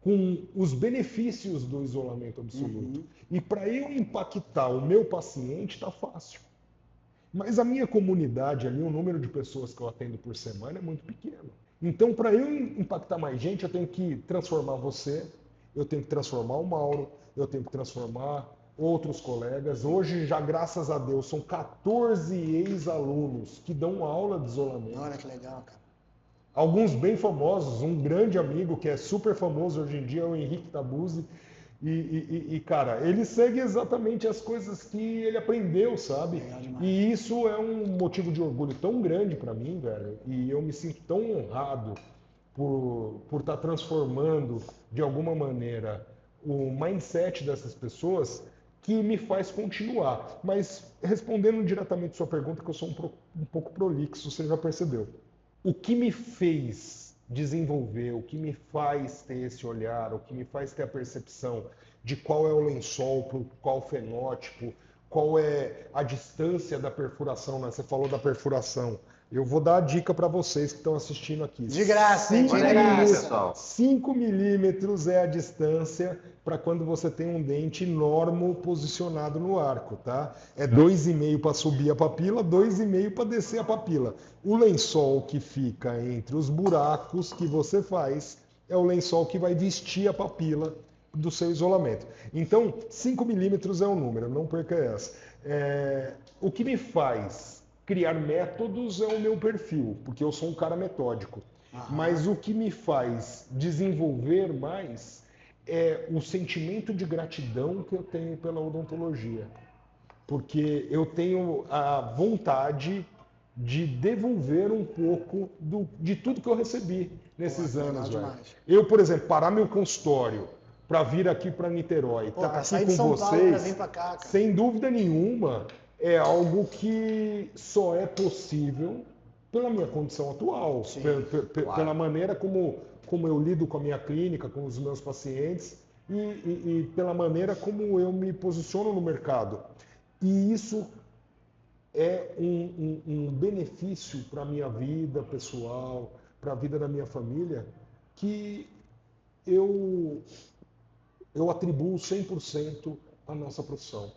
com os benefícios do isolamento absoluto. E para eu impactar o meu paciente, está fácil. Mas a minha comunidade ali, o número de pessoas que eu atendo por semana é muito pequeno. Então, para eu impactar mais gente, eu tenho que transformar você, eu tenho que transformar o Mauro, eu tenho que transformar outros colegas. Hoje, já graças a Deus, são 14 ex-alunos que dão aula de isolamento. Olha que legal, cara. Alguns bem famosos, um grande amigo que é super famoso hoje em dia é o Henrique Tabuzzi. Cara, ele segue exatamente as coisas que ele aprendeu, sabe? E isso é um motivo de orgulho tão grande para mim, velho. E eu me sinto tão honrado por estar transformando, de alguma maneira, o mindset dessas pessoas, que me faz continuar. Mas, respondendo diretamente a sua pergunta, que eu sou um pouco prolixo, você já percebeu. O que me fez desenvolver, o que me faz ter esse olhar, o que me faz ter a percepção de qual é o lençol, qual fenótipo, qual é a distância da perfuração, né? Você falou da perfuração. Eu vou dar a dica para vocês que estão assistindo aqui. De graça, hein? De graça. 5 milímetros é a distância para quando você tem um dente normo posicionado no arco, tá? É 2,5 para subir a papila, 2,5 para descer a papila. O lençol que fica entre os buracos que você faz é o lençol que vai vestir a papila do seu isolamento. Então, 5 milímetros é o número, não perca essa. O que me faz criar métodos é o meu perfil, porque eu sou um cara metódico. Mas o que me faz desenvolver mais é o sentimento de gratidão que eu tenho pela odontologia. Porque eu tenho a vontade de devolver um pouco de tudo que eu recebi nesses anos, velho. Demais. Eu, por exemplo, parar meu consultório para vir aqui para Niterói, Pô, estar pra aqui sair com de São Paulo pra vocês, vir pra cá, cara. sem dúvida nenhuma, é algo que só é possível pela minha condição atual, Sim, pela maneira como eu lido com a minha clínica, com os meus pacientes e pela maneira como eu me posiciono no mercado. E isso é um benefício para a minha vida pessoal, para a vida da minha família, que eu atribuo 100% à nossa profissão.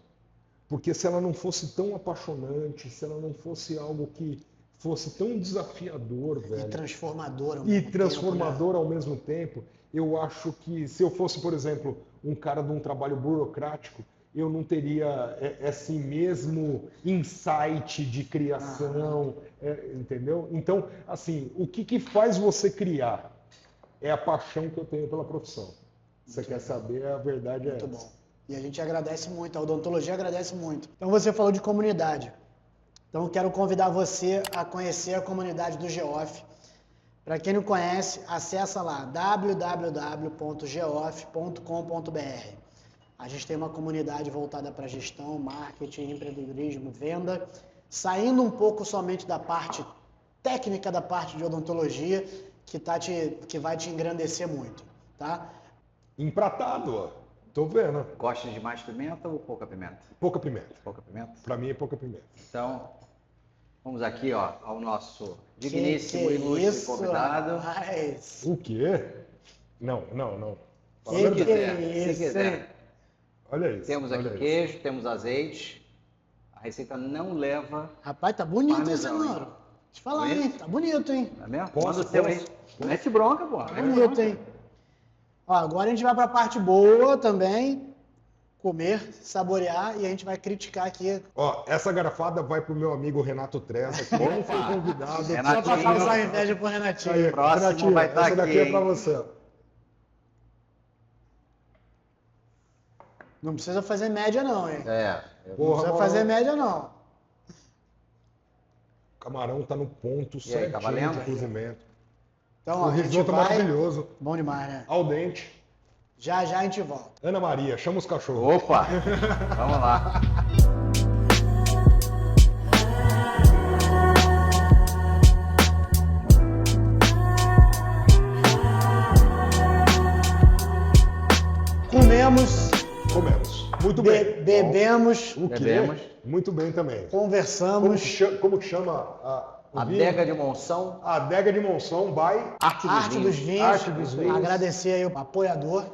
Porque se ela não fosse tão apaixonante, se ela não fosse algo que fosse tão desafiador, velho, E transformador ao e mesmo transformador ao mesmo tempo, eu acho que se eu fosse, por exemplo, um cara de um trabalho burocrático, eu não teria esse mesmo insight de criação, entendeu? Então, assim, o que faz você criar é a paixão que eu tenho pela profissão. Você quer saber, a verdade é essa. Muito bom. E a gente agradece muito, a odontologia agradece muito. Então você falou de comunidade. Então eu quero convidar você a conhecer a comunidade do Geoff. Para quem não conhece, acessa lá www.geoff.com.br. A gente tem uma comunidade voltada para gestão, marketing, empreendedorismo, venda, saindo um pouco somente da parte técnica da parte de odontologia, que vai te engrandecer muito, tá? Empratado, ó. Tô vendo. Gosta de mais pimenta ou pouca pimenta? Pouca pimenta. Pouca pimenta? Para mim é pouca pimenta. Então, vamos aqui, ó, ao nosso digníssimo Que e ilustre isso, convidado. rapaz? O quê? Não. Fala a Que verdade. é Se isso, quiser. hein? Olha isso. Temos olha aqui isso. queijo, temos azeite. A receita não leva, Rapaz, tá bonito Parmesão, esse hein? mano. Deixa eu falar, Bonito? hein? Tá bonito, hein? não é mesmo? Posso, Manda o seu aí. posso? Mete bronca, pô. Tá bonito, hein? Ó, agora a gente vai pra parte boa também. Comer, saborear e a gente vai criticar aqui. Ó, essa garrafada vai pro meu amigo Renato Tressa, que não foi convidado. Só Renatinho. pra causar inveja pro Renatinho. Aí, Próximo Renatinho, vai tá essa daqui aqui, é pra hein? você. Não precisa fazer média não, hein? É. Não Porra, precisa mano. fazer média não. O camarão tá no ponto E aí, certinho tá valendo? de cozimento. Então, ó, O a gente risoto é vai... maravilhoso. Bom demais, né? Al dente. Já a gente volta. Ana Maria, chama os cachorros. Opa! Vamos lá. Comemos, Comemos. Muito bem. bebemos, O quê? Bebemos. Muito bem também. conversamos. Como que chama o vinho? Adega de Monção, A Adega de Monção by Arte dos Vinhos. Arte dos Vinhos. Agradecer aí o apoiador.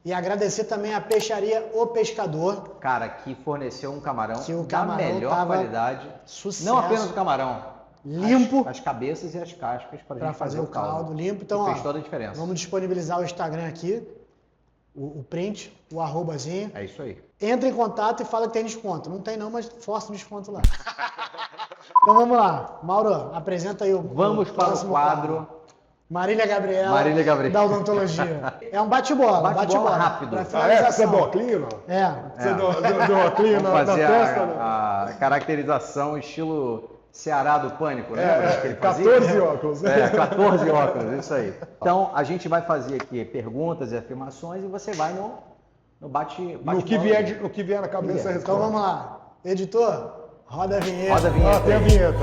E agradecer também a peixaria O Pescador. cara, que forneceu um camarão, Que o da camarão melhor tava qualidade. Sucesso. Não apenas o camarão. Limpo. As cabeças e as cascas para Para gente fazer o caldo limpo. Então, Que fez ó, toda a diferença. vamos disponibilizar o Instagram aqui, o print, o arrobazinho. É isso aí. Entra em contato e fala que tem desconto. Não tem não, mas força o desconto lá. Então vamos lá. Mauro, apresenta aí o Vamos para o próximo quadro. Marília Gabriela, Marília Gabriela. da odontologia. É um bate-bola. Bate-bola rápido. Pra Ah, é? Você finalização. deu óculos, não? É. Você deu óculos Vamos na fazer testa, não? a caracterização estilo Ceará do Pânico, né? Que ele fazia? 14 óculos. É, 14 óculos, isso aí. Então, a gente vai fazer aqui perguntas e afirmações e você vai no bate-bola. O que vier na cabeça, responde. Então vamos lá. Editor, roda a vinheta. Roda a vinheta. Ah, tem a vinheta.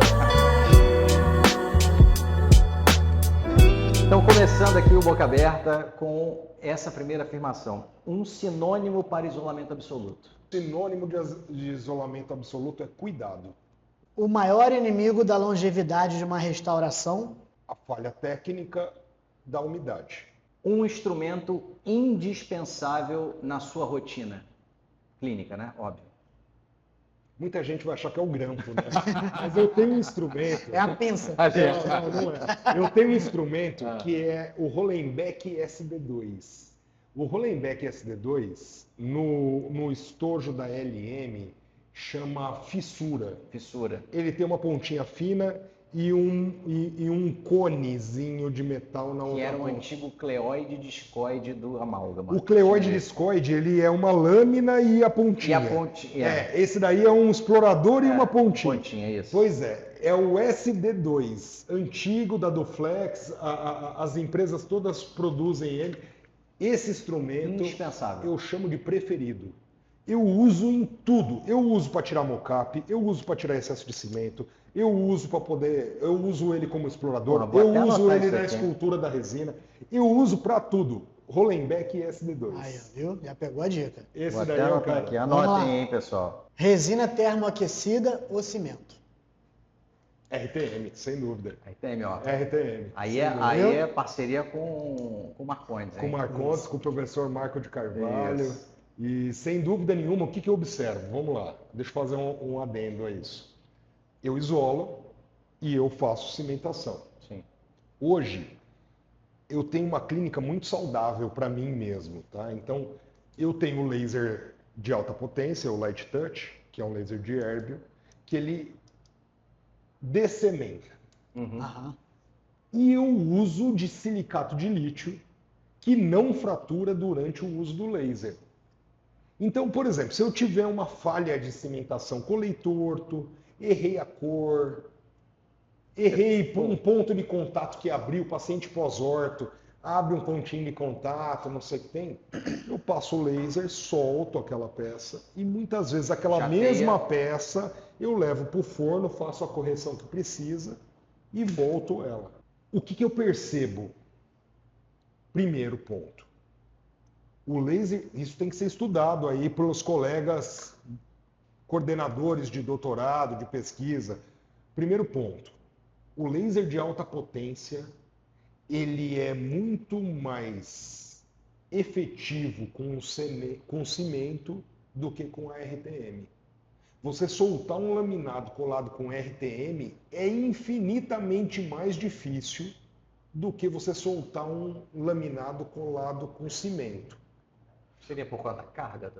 Então, começando aqui o Boca Aberta com essa primeira afirmação. Um sinônimo para isolamento absoluto. Sinônimo de isolamento absoluto é cuidado. O maior inimigo da longevidade de uma restauração. A falha técnica da umidade. Um instrumento indispensável na sua rotina clínica, né? Óbvio. Muita gente vai achar que é o grampo, né? Mas eu tenho um instrumento. É a pinça. Não é. Eu tenho um instrumento que é o Hollenbeck SD2. O Hollenbeck SD2, no estojo da LM, chama fissura. Fissura. Ele tem uma pontinha fina e um conezinho de metal na Que outra era o ponta. antigo cleoide discoide do amálgama. O cleoide discoide, ele é uma lâmina e a pontinha. E a ponte. Esse daí é um explorador e uma pontinha. Pontinha, isso. Pois é, É o SD2, antigo da Duflex, as empresas todas produzem ele. Esse instrumento Indispensável. eu chamo de preferido. Eu uso em tudo. Eu uso para tirar mocap, eu uso para tirar excesso de cimento, eu uso para poder, eu uso ele como explorador, Vou eu até uso anotar ele isso na aqui. escultura da resina, eu uso para tudo. Rollenbeck e SD2. Aí, ó, viu? Já pegou a dica. Esse Vou daí até é o anotar cara. aqui. Vamos lá. Anotem, hein, pessoal. Resina termoaquecida ou cimento? RTM, sem dúvida. Aí tem, ó. RTM. Aí sem é, dúvida. aí é parceria com o Marcondes, Com o hein? Marcondes, com o professor Marco de Carvalho. Isso. E sem dúvida nenhuma, o que eu observo? Vamos lá, deixa eu fazer um adendo a isso. Eu isolo e eu faço cimentação. Sim. Hoje, eu tenho uma clínica muito saudável para mim mesmo, tá? Então, eu tenho o laser de alta potência, o Light Touch, que é um laser de Erbium, que ele descementa. Aham. E eu uso de silicato de lítio, que não fratura durante o uso do laser. Então, por exemplo, se eu tiver uma falha de cimentação, colei torto, errei a cor, errei um ponto de contato que abriu, o paciente pós-orto, abre um pontinho de contato, não sei o que tem, eu passo o laser, solto aquela peça e muitas vezes aquela Chateia. mesma peça eu levo para o forno, faço a correção que precisa e volto ela. O que eu percebo? Primeiro ponto. O laser, isso tem que ser estudado aí pelos colegas coordenadores de doutorado, de pesquisa. Primeiro ponto. O laser de alta potência, ele é muito mais efetivo com o cimento do que com a RTM. Você soltar um laminado colado com RTM é infinitamente mais difícil do que você soltar um laminado colado com cimento. Seria por conta da carga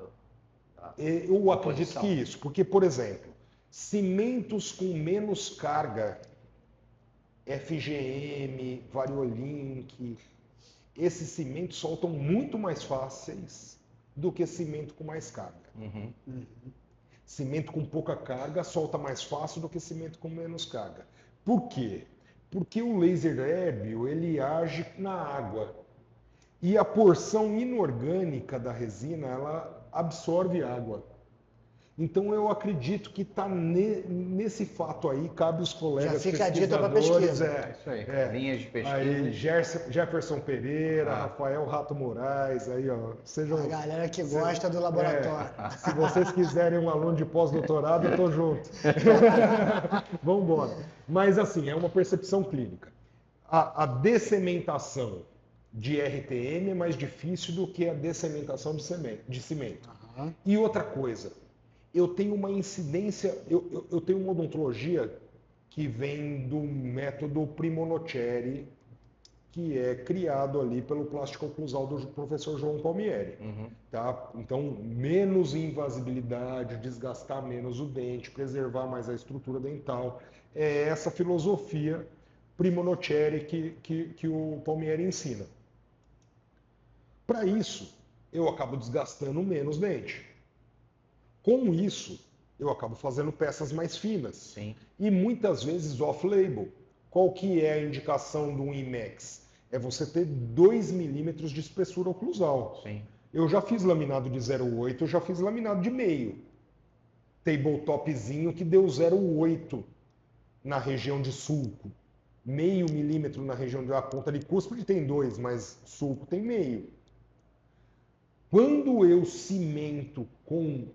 Eu acredito composição. que isso, porque, por exemplo, cimentos com menos carga, FGM, Variolink, esses cimentos soltam muito mais fáceis do que cimento com mais carga. Cimento com pouca carga solta mais fácil do que cimento com menos carga. Por quê? Porque o laser Erbium, ele age na água. E a porção inorgânica da resina, ela absorve água. Então eu acredito que está nesse fato aí, cabe os colegas Já fica a dica pra pesquisadores, pesquisa. É isso aí. Linhas de pesquisa. Aí Jefferson Pereira, Rafael Rato Moraes, aí ó, sejam... A galera que gosta do laboratório. Se vocês quiserem um aluno de pós-doutorado, eu tô junto. Vamos embora. Mas assim, é uma percepção clínica. A descementação de RTM é mais difícil do que a descementação de cimento. E outra coisa, eu tenho uma incidência, eu tenho uma odontologia que vem do método Primo Noceri, que é criado ali pelo plástico oclusal do professor João Palmieri. Tá? Então, menos invasibilidade, desgastar menos o dente, preservar mais a estrutura dental. É essa filosofia Primo Noceri que o Palmieri ensina. Para isso, eu acabo desgastando menos dente. Com isso, eu acabo fazendo peças mais finas. Sim. E muitas vezes off-label. Qual que é a indicação do IMEX? É você ter 2 milímetros de espessura oclusal. Sim. Eu já fiz laminado de 0,8, eu já fiz laminado de meio. Tabletopzinho que deu 0,8 na região de sulco. Meio milímetro na região da ponta de cúspide tem 2, mas sulco tem meio. Quando eu cimento com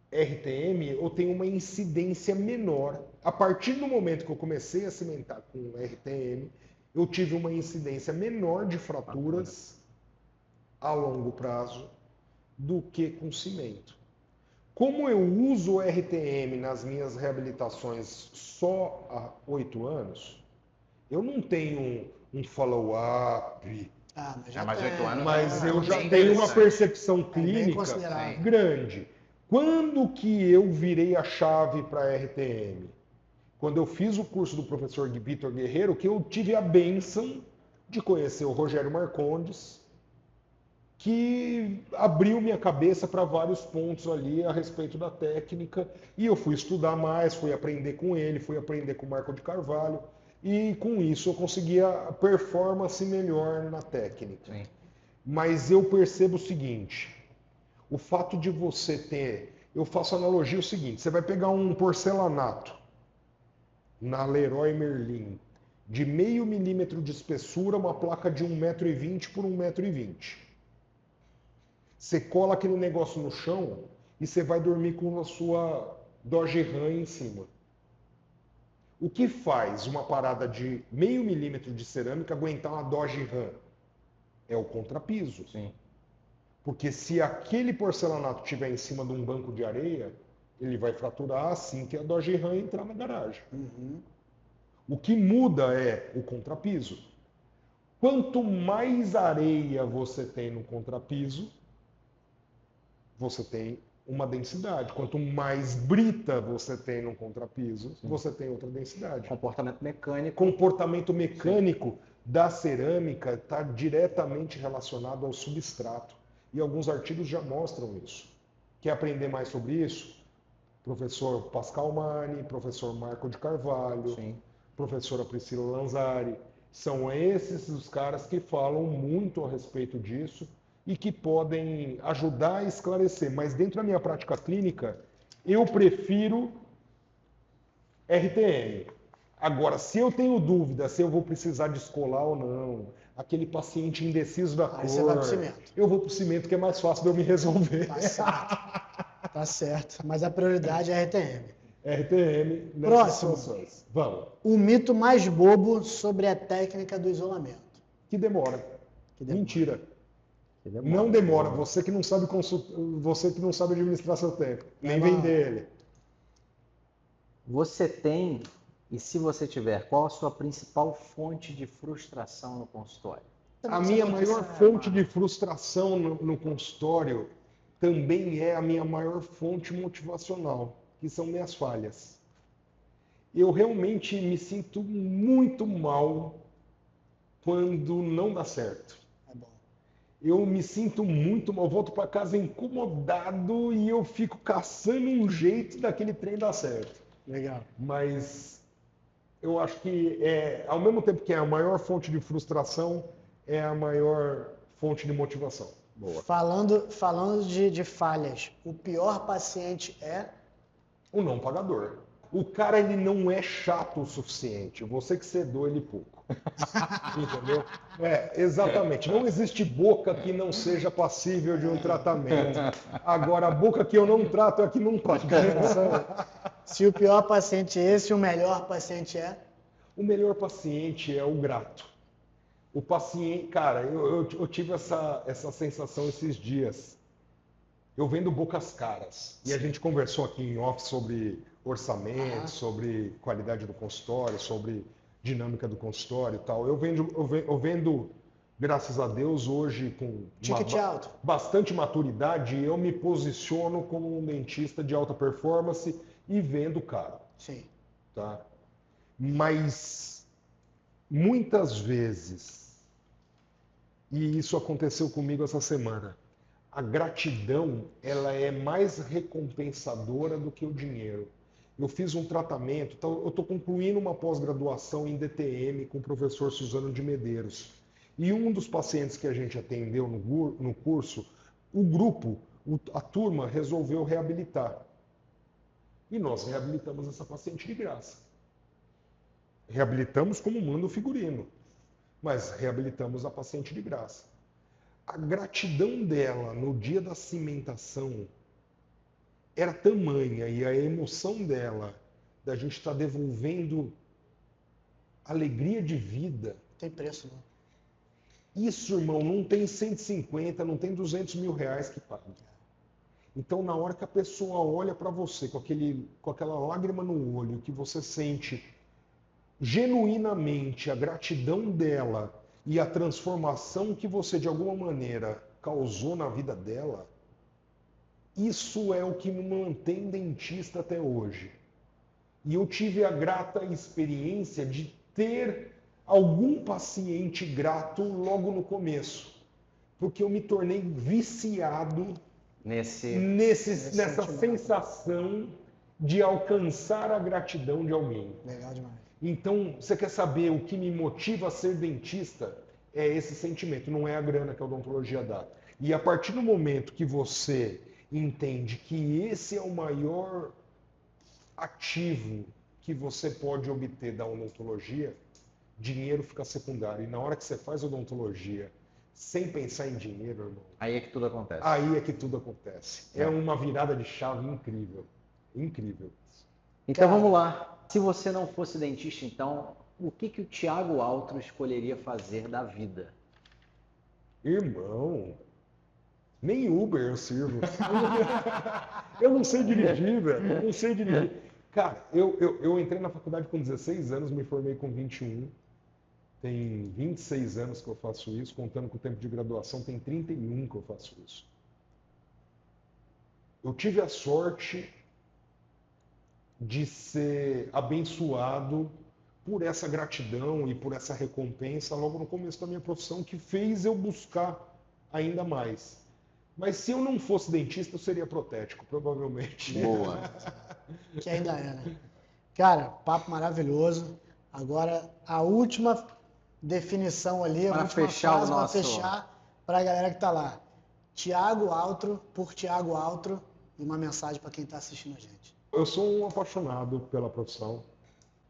RTM, eu tenho uma incidência menor. A partir do momento que eu comecei a cimentar com RTM, eu tive uma incidência menor de fraturas a longo prazo do que com cimento. Como eu uso o RTM nas minhas reabilitações só há 8 anos, eu não tenho um follow-up, Mas Já mais 8 anos. mas eu já bem tenho uma interessante. percepção bem clínica considerável. grande. Quando que eu virei a chave para RTM? Quando eu fiz o curso do professor Vitor Guerreiro, que eu tive a bênção de conhecer o Rogério Marcondes, que abriu minha cabeça para vários pontos ali a respeito da técnica. E eu fui estudar mais, fui aprender com ele, fui aprender com o Marco de Carvalho. E com isso eu conseguia performance melhor na técnica. Sim. Mas eu percebo o seguinte, o fato de você ter... Eu faço analogia o seguinte, você vai pegar um porcelanato na Leroy Merlin de 0,5 milímetro de espessura, uma placa de 1,20 m por 1,20 m. Você cola aquele negócio no chão e você vai dormir com a sua Dodge Ram em cima. O que faz uma parada de 0,5 milímetro de cerâmica aguentar uma Dodge Ram? É o contrapiso. Sim. Porque se aquele porcelanato estiver em cima de um banco de areia, ele vai fraturar assim que a Dodge Ram entrar na garagem. Uhum. O que muda é o contrapiso. Quanto mais areia você tem no contrapiso, você tem uma densidade. Quanto mais brita você tem no contrapiso, você tem outra densidade. Comportamento mecânico. Comportamento mecânico da cerâmica está diretamente relacionado ao substrato. E alguns artigos já mostram isso. Quer aprender mais sobre isso? Professor Pascal Mani, professor Marco de Carvalho, Sim. professora Priscila Lanzari. São esses os caras que falam muito a respeito disso e que podem ajudar a esclarecer. Mas dentro da minha prática clínica, eu prefiro RTM. Agora, se eu tenho dúvida se eu vou precisar descolar ou não, aquele paciente indeciso da cor, Aí você vai pro cimento. eu vou pro cimento que é mais fácil de eu me resolver. Tá certo. Tá certo. Mas a prioridade é RTM. RTM nessas Próximo. situações. Vamos. O mito mais bobo sobre a técnica do isolamento. Que demora. Que demora. Mentira. Que demora. Não demora. Você que não sabe você que não sabe administrar seu tempo, nem vender ele. Você tem, e se você tiver, qual a sua principal fonte de frustração no consultório? A minha maior fonte de frustração no consultório também é a minha maior fonte motivacional, que são minhas falhas. Eu realmente me sinto muito mal quando não dá certo. É bom. Eu me sinto muito mal, volto para casa incomodado e eu fico caçando um jeito daquele trem dar certo. Legal. Mas eu acho que, ao mesmo tempo que é a maior fonte de frustração, é a maior fonte de motivação. Boa. Falando de falhas, o pior paciente é... O não pagador. O cara, ele não é chato o suficiente. Você que cedou ele pouco. Entendeu? Exatamente. Não existe boca que não seja passível de um tratamento. Agora, a boca que eu não trato é a que não paga. Se o pior paciente é esse, o melhor paciente é? O melhor paciente é o grato. O paciente, cara, eu tive essa sensação esses dias. Eu vendo bocas caras. E a gente conversou aqui em off sobre orçamento, sobre qualidade do consultório, sobre dinâmica do consultório e tal. Eu vendo, graças a Deus, hoje com Ticket alto. bastante maturidade, eu me posiciono como um dentista de alta performance e vendo caro. Sim. Tá? Mas muitas vezes, e isso aconteceu comigo essa semana, a gratidão ela é mais recompensadora do que o dinheiro. Eu fiz um tratamento, eu estou concluindo uma pós-graduação em DTM com o professor Suzano de Medeiros. E um dos pacientes que a gente atendeu no curso, o grupo, a turma resolveu reabilitar. E nós reabilitamos essa paciente de graça. Reabilitamos como manda o figurino, mas reabilitamos a paciente de graça. A gratidão dela no dia da cimentação era tamanha e a emoção dela da gente estar devolvendo alegria de vida. Tem preço, não? Isso, irmão, não tem 150, não tem 200 mil reais que pague. Então, na hora que a pessoa olha para você com aquela lágrima no olho, que você sente genuinamente a gratidão dela e a transformação que você, de alguma maneira, causou na vida dela, isso é o que me mantém dentista até hoje. E eu tive a grata experiência de ter algum paciente grato logo no começo. Porque eu me tornei viciado Nesse nessa sentimento. sensação de alcançar a gratidão de alguém. Legal demais. Então, você quer saber o que me motiva a ser dentista? É esse sentimento, não é a grana que a odontologia dá. E a partir do momento que você entende que esse é o maior ativo que você pode obter da odontologia, dinheiro fica secundário. E na hora que você faz odontologia sem pensar em dinheiro, irmão, aí é que tudo acontece. aí é que tudo acontece. É uma virada de chave incrível. Incrível. Então Cara. vamos lá. Se você não fosse dentista, então, o que o Thiago Altro escolheria fazer da vida? Irmão, nem Uber eu sirvo. Eu não sei dirigir, velho. Eu não sei dirigir. Cara, eu entrei na faculdade com 16 anos, me formei com 21. Tem 26 anos que eu faço isso, contando com o tempo de graduação, tem 31 que eu faço isso. Eu tive a sorte de ser abençoado por essa gratidão e por essa recompensa logo no começo da minha profissão, que fez eu buscar ainda mais. Mas se eu não fosse dentista, eu seria protético, provavelmente. Boa. Que ainda é, né? Cara, papo maravilhoso. Agora, a última definição ali, a Para última fechar o frase para nosso- fechar para a galera que tá lá. Thiago Altro, por Thiago Altro, e uma mensagem para quem está assistindo a gente. Eu sou um apaixonado pela profissão.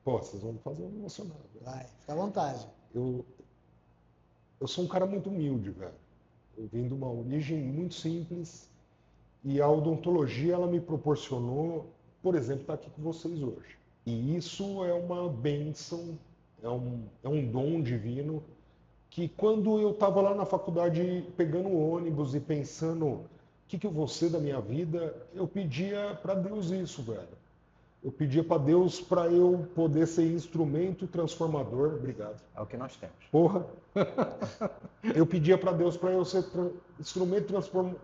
Pô, vocês vão me fazer emocionado. Vai, fica à vontade. Eu sou um cara muito humilde, velho. Eu vim de uma origem muito simples e a odontologia, ela me proporcionou, por exemplo, estar aqui com vocês hoje. E isso é uma bênção, é um dom divino que quando eu estava lá na faculdade pegando o ônibus e pensando o que eu vou ser da minha vida, eu pedia para Deus isso, velho. Eu pedia para Deus para eu poder ser instrumento transformador. Obrigado. É o que nós temos. Porra! Eu pedia para Deus para eu ser instrumento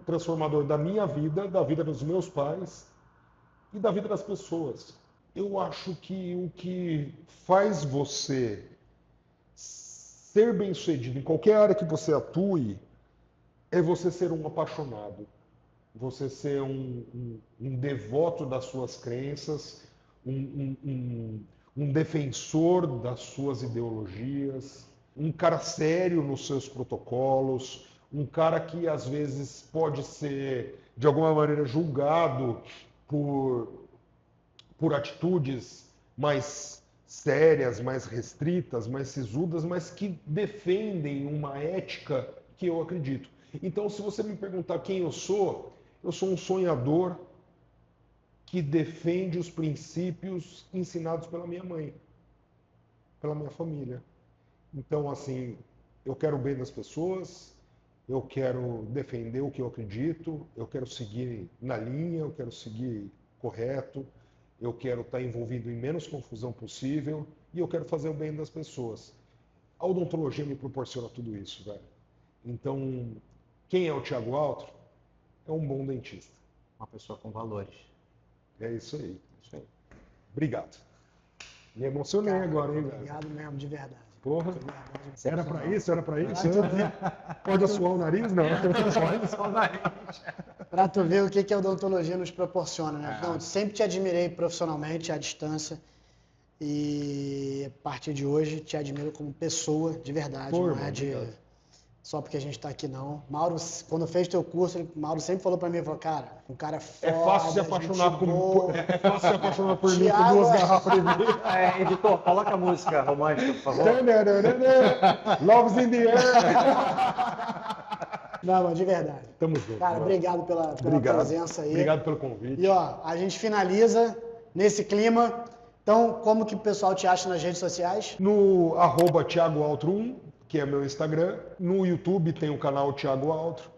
transformador da minha vida, da vida dos meus pais e da vida das pessoas. Eu acho que o que faz você ser bem-sucedido em qualquer área que você atue é você ser um apaixonado, você ser um devoto das suas crenças, um defensor das suas ideologias, um cara sério nos seus protocolos, um cara que às vezes pode ser de alguma maneira julgado por atitudes mais sérias, mais restritas, mais sisudas, mas que defendem uma ética que eu acredito. Então, se você me perguntar quem eu sou um sonhador que defende os princípios ensinados pela minha mãe, pela minha família. Então, assim, eu quero o bem das pessoas, eu quero defender o que eu acredito, eu quero seguir na linha, eu quero seguir correto, eu quero estar envolvido em menos confusão possível e eu quero fazer o bem das pessoas. A odontologia me proporciona tudo isso, velho. Então, quem é o Thiago Altro? É um bom dentista. Uma pessoa com valores. É isso aí. Obrigado. Me emocionei agora, hein, velho? Obrigado mesmo, de verdade. Porra. Obrigado. Era pra isso? Era pra isso? Pra tu ver- Pode assoar o nariz? Não. Pra tu ver o que a odontologia nos proporciona, né? Não, sempre te admirei profissionalmente, à distância. E a partir de hoje te admiro como pessoa, de verdade. Pô, não irmão, é de obrigado. só porque a gente tá aqui, não. Mauro, quando fez teu curso, Mauro sempre falou pra mim, falou, cara, um cara foda, É fácil se apaixonar gente boa. é fácil se apaixonar por mim com Thiago, duas garrafas de vinho. Editor, coloca a música romântica, por favor. Love's in the air. Não, mas de verdade. Tamo junto. Cara, mano. obrigado pela Obrigado. presença aí. Obrigado pelo convite. E ó, a gente finaliza nesse clima. Então, como que o pessoal te acha nas redes sociais? No @ThiagoAltro1, que é meu Instagram. No YouTube tem o canal Thiago Altro.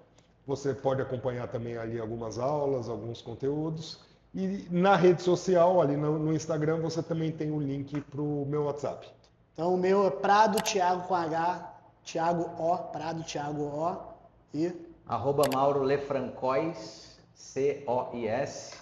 Você pode acompanhar também ali algumas aulas, alguns conteúdos. E na rede social, ali no Instagram, você também tem o link para o meu WhatsApp. Então, o meu é Prado Thiago com H, Thiago O, Prado Thiago O. E @Mauro Lefrancois, COIS.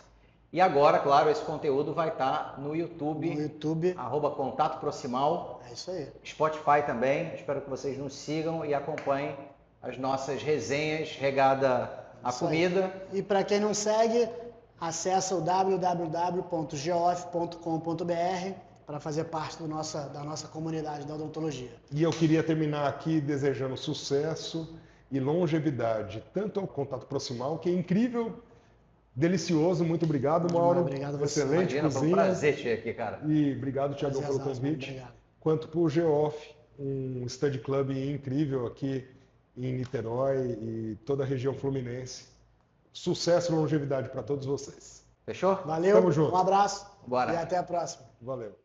E agora, claro, esse conteúdo vai estar no no YouTube, YouTube. @Contato Proximal, É isso aí. Spotify também. Espero que vocês nos sigam e acompanhem as nossas resenhas regada à Isso aí. comida. E para quem não segue, acessa o www.geoff.com.br para fazer parte da nossa comunidade da odontologia. E eu queria terminar aqui desejando sucesso e longevidade, tanto ao Contato Proximal, que é incrível, delicioso. Muito obrigado, Mauro. Obrigado a você. Excelente Imagina, foi um cozinha. prazer te ter aqui, cara. E obrigado, Thiago, pelo Prazerzaço, convite. obrigado. Quanto para o Geoff, um study club incrível aqui em Niterói e toda a região fluminense. Sucesso e longevidade para todos vocês. Fechou? Valeu, Tamo junto. um abraço Bora. e até a próxima. Valeu.